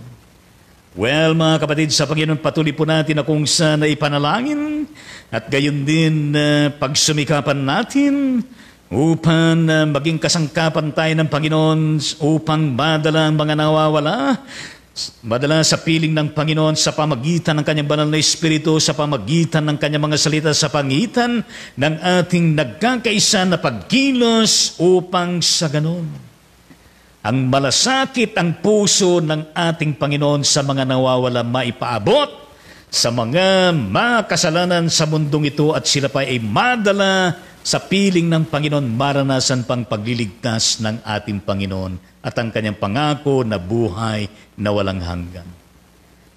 Well, mga kapatid, sa Panginoon patuloy po natin na kung saan ay panalangin at gayon din pagsumikapan natin upang maging kasangkapan tayo ng Panginoon upang madala ang mga nawawala, madala sa piling ng Panginoon sa pamagitan ng kanyang banal na Espiritu, sa pamagitan ng kanyang mga salita, sa pangitan ng ating nagkakaisa na pagkilos upang sa ganon ang malasakit ang puso ng ating Panginoon sa mga nawawala maipaabot sa mga makasalanan sa mundong ito at sila pa ay madala sa piling ng Panginoon, maranasan pang pagliligtas ng ating Panginoon at ang kanyang pangako na buhay na walang hanggan.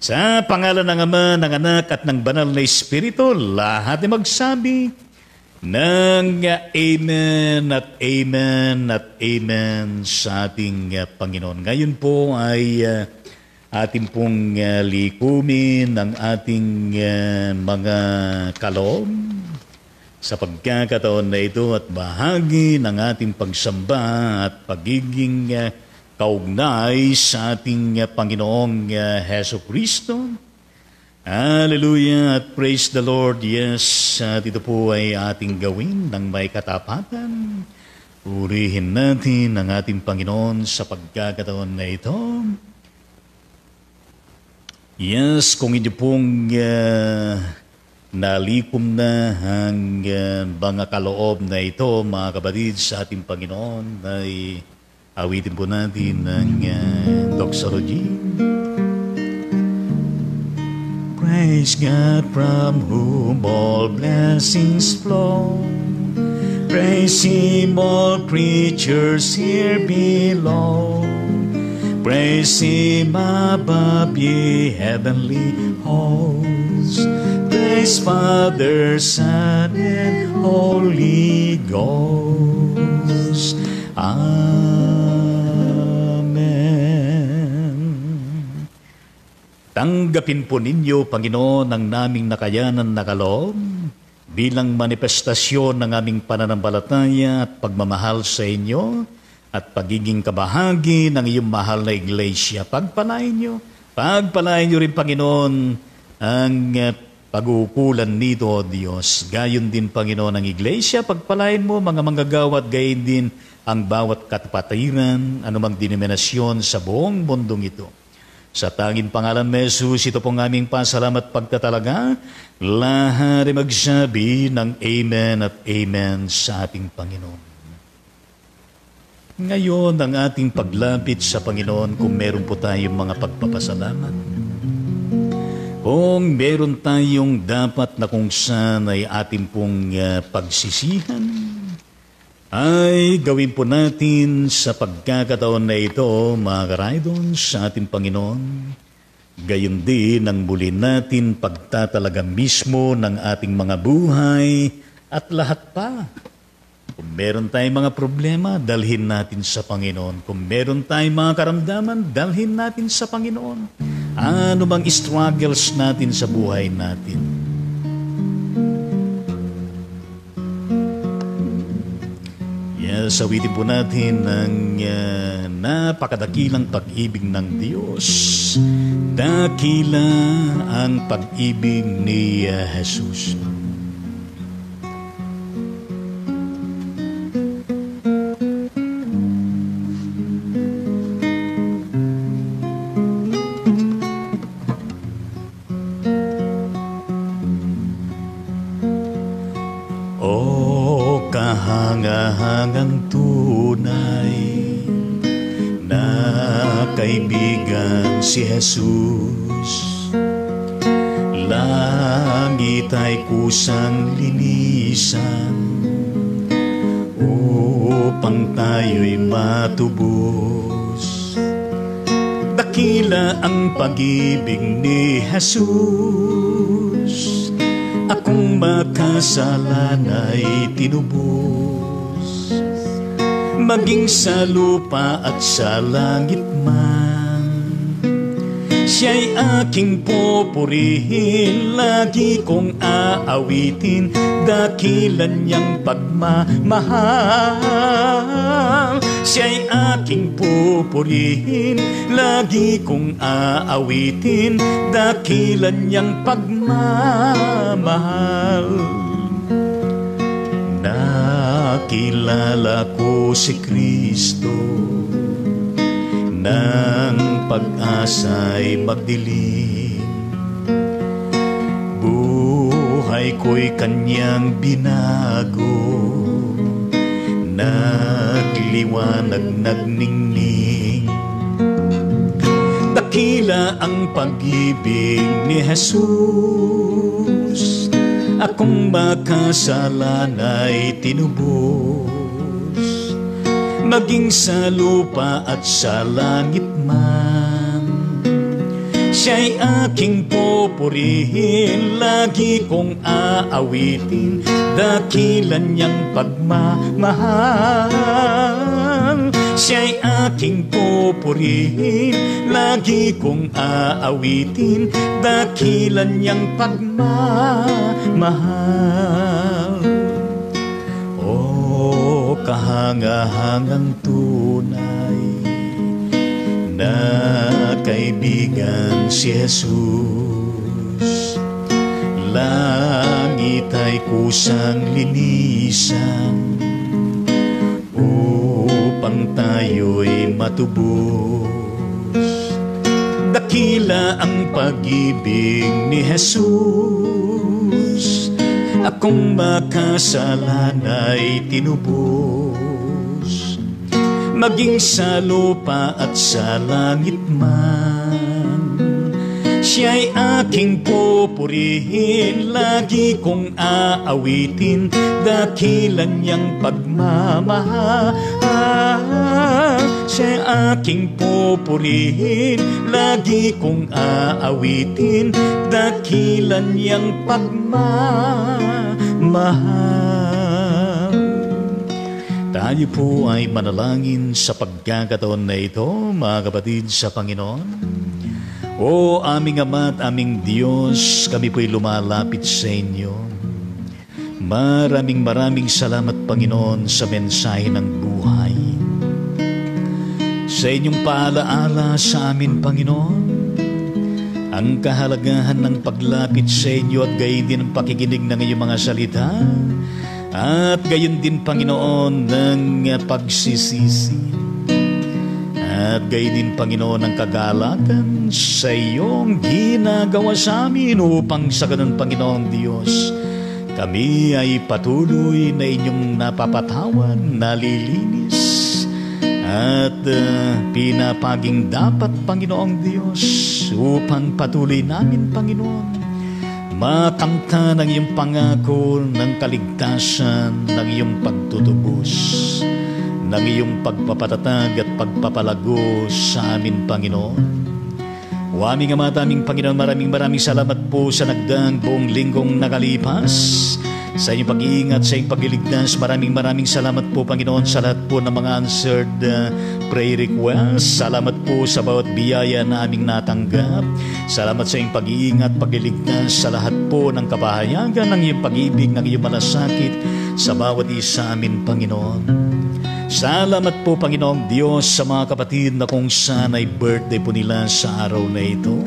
Sa pangalan ng Ama, ng Anak at ng Banal na Espiritu, lahat ay magsabi ng Amen at Amen at Amen sa ating Panginoon. Ngayon po ay ating pong likumin ang ating mga kaloob sa pagkakataon na ito at bahagi ng ating pagsamba at pagiging kaugnay sa ating Panginoong Heso Kristo. Hallelujah at praise the Lord. Yes, at ito po ay ating gawin ng may katapatan. Purihin natin ang ating Panginoon sa pagkakataon na ito. Yes, kung hindi pong nalikom na ang mga kaloob na ito, mga kapatid, sa ating Panginoon, ay awitin po natin ang doxology. Praise God from whom all blessings flow. Praise Him all creatures here below. Praise Him above ye heavenly hosts. Praise Father, Son, and Holy Ghost. Amen. Tanggapin po ninyo, Panginoon, ang naming nakayanan na kaloob bilang manifestasyon ng aming pananampalataya at pagmamahal sa inyo at pagiging kabahagi ng iyong mahal na iglesia. Pagpalain nyo rin, Panginoon, ang pag-uukulan nito, O Diyos. Gayon din, Panginoon, ang iglesia. Pagpalain mo mga manggagawa at gayon din ang bawat katapatiran, anumang denominasyon sa buong mundong ito. Sa tanging pangalan ni Jesus, ito pong aming pasalamat pagtatalaga. Lahat ay magsabi ng Amen at Amen sa ating Panginoon. Ngayon, ang ating paglapit sa Panginoon, kung meron po tayong mga pagpapasalamat, kung meron tayong dapat na kung saan ay ating pong pagsisihan, ay gawin po natin sa pagkakataon na ito, mga karaydon, sa ating Panginoon. Gayon din ang muli natin pagtatalaga mismo ng ating mga buhay at lahat pa Kung meron tayong mga problema, dalhin natin sa Panginoon. Kung meron tayong mga karamdaman, dalhin natin sa Panginoon. Ano bang struggles natin sa buhay natin? Sawitin po natin ang napakadakilang pag-ibig ng Diyos. Dakila ang pag-ibig ni Jesus. Kahangahangang tunay na kaibigan si Jesus. Langit ay kusang linisan upang tayo'y matubos. Dakila ang pag-ibig ni Jesus. Akong makasalan ay tinubos, maging sa lupa at sa langit man. Siya'y aking pupurihin, lagi kong aawitin, dakilan niyang pagmamahal. Siya'y aking pupurihin, lagi kong aawitin, dakilan niyang pagmamahal. Nakilala ko si Kristo nang pag-asa'y magdilim. Buhay ko'y kanyang binago, nagliwanag nagningning. Dakila ang pag-ibig ni Jesus. Akong makasalan ay tinubos, maging sa lupa at sa langit man. Siya'y aking pupurihin, lagi kong aawitin, dakilan niyang pagmamahal. Siya'y aking pupurihin, lagi kong aawitin, dakilan niyang pagmamahal. O kahangahangang tunay na kaibigan si Jesus. Langit ay kusang linisan upang tayo'y matubos. Dakila ang pag-ibig ni Jesus. Akong makasalan ay tinubos, maging sa lupa at sa langit man. Siya'y aking pupurihin, lagi kong aawitin, dakilan niyang pagmamahal. Siya'y aking pupurihin, lagi kong aawitin, dakilan niyang pagmamahal. Tayo po ay manalangin sa pagkakataon na ito, mga kapatid sa Panginoon. O aming Ama at aming Diyos, kami po'y lumalapit sa inyo. Maraming salamat, Panginoon, sa mensahe ng buhay. Sa inyong paalaala sa amin, Panginoon, ang kahalagahan ng paglapit sa inyo at gayon din ang pakikinig ng iyong mga salita, at gayon din, Panginoon, ng pagsisisi. At gayon din, Panginoon, ang kagalakan sa iyong ginagawa sa amin upang sa ganun, Panginoon Diyos, kami ay patuloy na inyong napapatawan, nalilinis, at pinapaging dapat, Panginoong Diyos, upang patuloy namin, Panginoon, makanta ng iyong pangako ng kaligtasan, ng iyong pagtutubos, ng iyong pagpapatatag at pagpapalago sa amin, Panginoon. O aming Ama at aming Panginoon, maraming salamat po sa nagdaang buong linggong nakalipas. sa inyong pag-iingat, sa inyong pagliligtas. Maraming salamat po, Panginoon, sa lahat po ng mga answered prayer requests. Salamat po sa bawat biyaya na aming natanggap. Salamat sa inyong pag-iingat, pagliligtas sa lahat po ng kabahayagan ng iyong pag-ibig, ng iyong malasakit sa bawat isa amin, Panginoon. Salamat po, Panginoong Diyos, sa mga kapatid na kung saan ay birthday po nila sa araw na ito.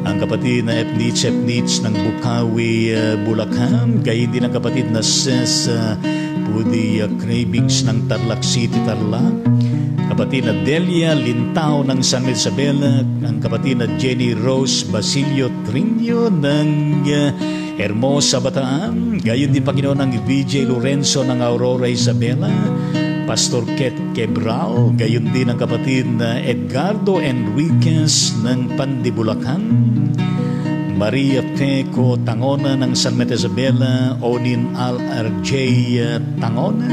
Ang kapatid na Epnitz ng Bukawi, Bulacan. Gayon din ang kapatid na Ses Pudi Cravings ng Tarlac City, Tarlac. Kapatid na Delia Lintao ng San Isabela. Ang kapatid na Jenny Rose Basilio Trinio ng Hermosa, Bataan. Gayon din, Panginoon, ang VJ Lorenzo ng Aurora, Isabela. Pastor Ket Quebral, gayon din ang kapatid na Edgardo Enriquez ng Pandibulacan, Maria Teco Tangona ng San Isabela, Onin Al-RJ Tangona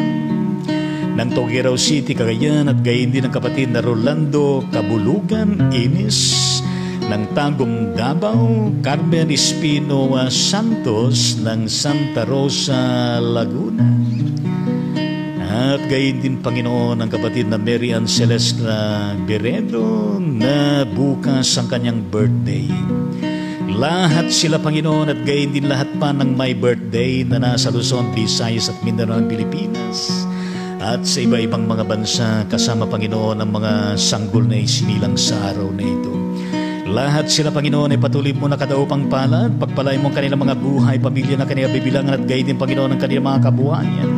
ng Togeraw City, Cagayan, at gayon din ang kapatid na Rolando Kabulugan Inis ng Tagum, Davao, Carmen Espino Santos ng Santa Rosa, Laguna. At gayon din, Panginoon, ang kapatid na Mary Ann Celestra Beredo na bukas ang kanyang birthday. Lahat sila, Panginoon, at gayon din lahat pa ng may birthday na nasa Luzon, Visayas at Mindanao, Pilipinas. At sa iba-ibang mga bansa, kasama, Panginoon, ang mga sanggol na isinilang sa araw na ito. Lahat sila, Panginoon, ay patuloy mo na kadaupang palad. Pagpalay mo ang kanilang mga buhay, pamilya na kanilang bibilangan, at gayon din, Panginoon, ang kanilang mga kabuhayan.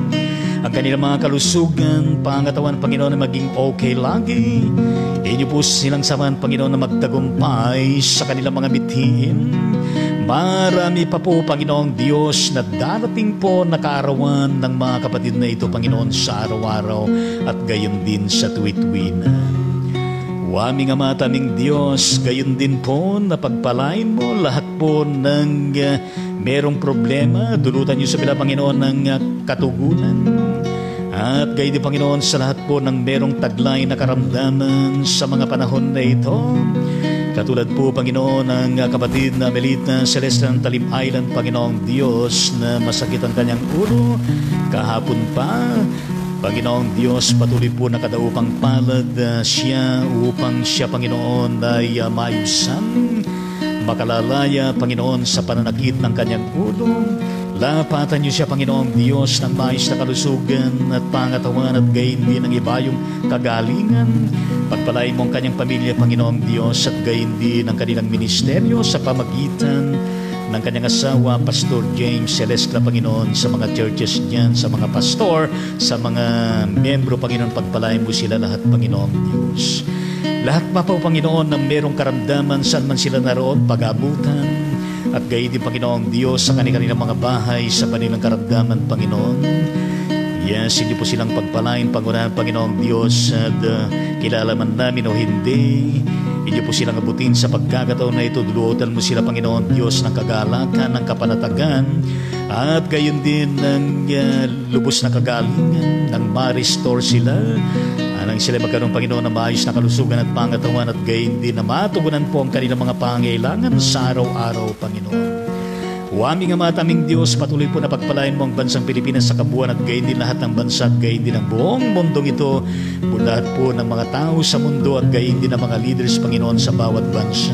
Ang kanilang mga kalusugan, pangatawan, Panginoon, na maging okay lagi. Inyo po silang samahan, Panginoon, na magtagumpay sa kanilang mga mithiin. Marami pa po, Panginoong Diyos, na darating po na kaarawan ng mga kapatid na ito, Panginoon, sa araw-araw at gayon din sa tuwit-tuwinan. Aming Ama, aming Diyos, gayon din po na pagpalain mo lahat po ng merong problema, dulutan niyo sa bila, Panginoon, ng katugunan. At gayon din, Panginoon, sa lahat po ng merong taglay na karamdaman sa mga panahon na ito. Katulad po, Panginoon, ng kapatid na Melita Celeste ng Talim Island, Panginoong Diyos, na masakit ang kanyang ulo kahapon pa. Panginoong Diyos, patuloy po na kadaupang palad siya upang siya, Panginoon, ay maayusan, makalalaya, Panginoon, sa pananakit ng kanyang ulo. Lapatan niyo siya, Panginoong Diyos, ng maayos na kalusugan at pangatawan, at gayon din ang ibayong kagalingan. Pagpalain mo ang kanyang pamilya, Panginoong Diyos, at gayon din ang kanilang ministeryo sa pamagitan ng kanyang asawa, Pastor James Celestra, Panginoon, sa mga churches niyan, sa mga pastor, sa mga membro, Panginoon, pagpalain mo sila lahat, Panginoong Diyos. Lahat pa po, Panginoon, na merong karamdaman, saan man sila naroon, pag-abutan, at gayon din, Panginoong Diyos, sa kanilang mga bahay, sa kanilang karamdaman, Panginoon. Yes, hindi po silang pagpalain, pangunahan, Panginoong Diyos, at kilala man namin o hindi, hindi po silang abutin sa pagkakataon na ito. Dulutan mo sila, Panginoon Diyos, ng kagalakan, ng kapanatagan, at gayon din ng lubos na kagalingan, ng ma-restore sila, nang sila magkaroon, Panginoon, na maayos na kalusugan at pangatawan, at gayon din na matugunan po ang kanilang mga pangailangan sa araw-araw, Panginoon. Aming Ama at aming Diyos, patuloy po na pagpalain mo ang bansang Pilipinas sa kabuuan, at gayon din lahat ng bansa, at gayon din ang buong mundong ito, lahat po ng mga tao sa mundo, at gayon din ang mga leaders, Panginoon, sa bawat bansa.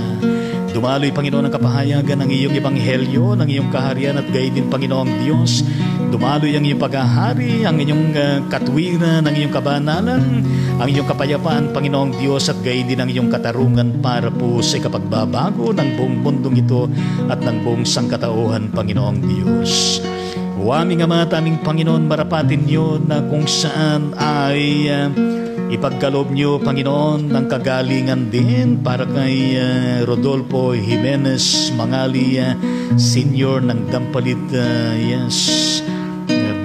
Dumaloy, Panginoon, ang kapahayagan ng iyong ebanghelyo, ng iyong kaharian, at gayon din, Panginoong Diyos, dumaloy ang iyong paghahari, ang inyong katwiran, ang iyong kabanalan, ang iyong kapayapaan, Panginoong Diyos, at gayon din ang iyong katarungan para po sa ikapagbabago ng buong mundong ito at ng buong sangkatauhan, Panginoong Diyos. Aming Ama at aming Panginoon, marapatin niyo na kung saan ay ipagkaloob niyo, Panginoon, ng kagalingan din para kay Rodolfo Jimenez Mangali, Senior ng Dampalit,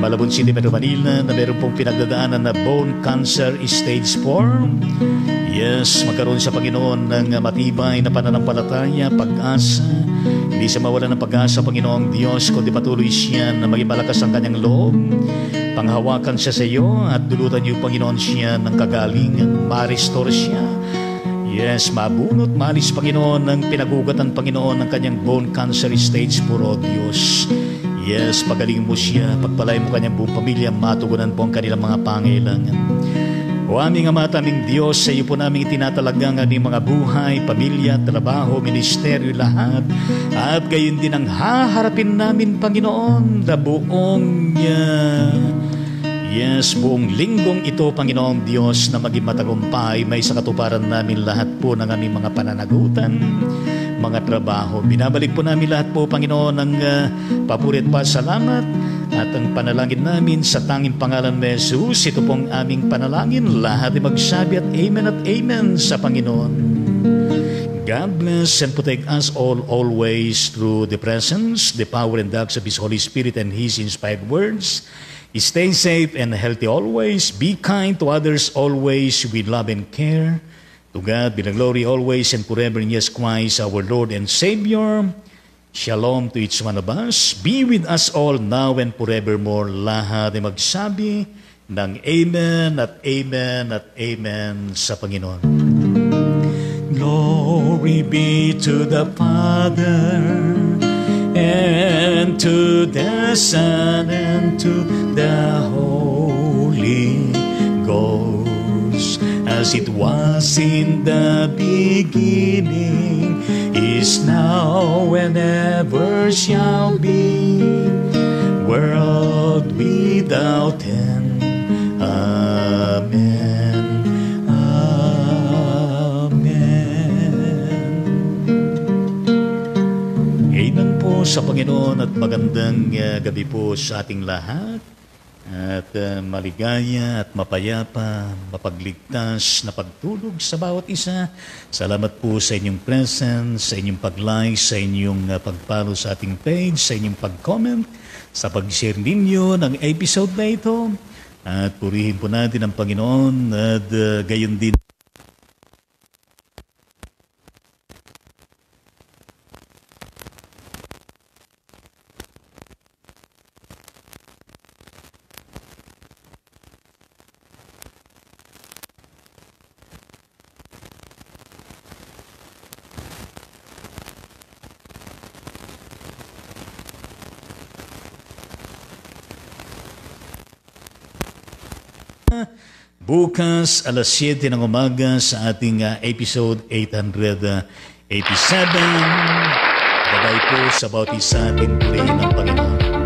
Malabon City, Metro Manila, na meron pong pinagdadaanan na bone cancer stage 4. Yes, magkaroon siya, Panginoon, ng matibay na pananampalataya, pag-asa. Hindi siya mawala ng pag-asa, Panginoong Diyos, kundi patuloy siya na maging malakas ang kanyang loob. Panghawakan siya sa iyo at dulutan niyo, Panginoon, siya ng kagalingan, ma-restore siya. Yes, mabunot, malis, Panginoon, ng pinagugatan, Panginoon, ng kanyang bone cancer stage 4, O Diyos. Yes, pagalingin mo siya, pagpalay mo kanyang buong pamilya, matugunan po ang kanilang mga pangailangan. O aming Ama at aming Diyos, sa iyo po namin itinatalagang ang aming mga buhay, pamilya, trabaho, ministeryo, lahat. At gayon din ang haharapin namin, Panginoon, na buong buong linggong ito, Panginoong Diyos, na maging matagumpay, may sa katuparan namin lahat po ng aming mga pananagutan, mga trabaho. Binabalik po namin lahat po, Panginoon, ng papurit pa salamat at ang panalangin namin sa tanging pangalan ni Jesus. Ito pong aming panalangin. Lahat ay magsabi at amen sa Panginoon. God bless and protect us all always through the presence, the power and acts of His Holy Spirit and His inspired words. Stay safe and healthy always. Be kind to others always with love and care. To God be the glory always and forever in Jesus Christ, our Lord and Savior. Shalom to each one of us. Be with us all now and forevermore. Lahat ay magsabi ng amen at amen at amen sa Panginoon. Glory be to the Father and to the Son and to the Holy Ghost, as it was in the beginning, is now and ever shall be, world without end. Amen. Amen. Amen po sa Panginoon at magandang gabi po sa ating lahat. At maligaya at mapayapa, mapagligtas na pagtulog sa bawat isa. Salamat po sa inyong presence, sa inyong pag-like, sa inyong pag-follow sa ating page, sa inyong pag-comment, sa pag-share ninyo ng episode na ito. At purihin po natin ang Panginoon at gayon din. Bukas alas 7 ng umaga sa ating episode 887. Gabay po sa bawat isa ating purihin ng Panginoon.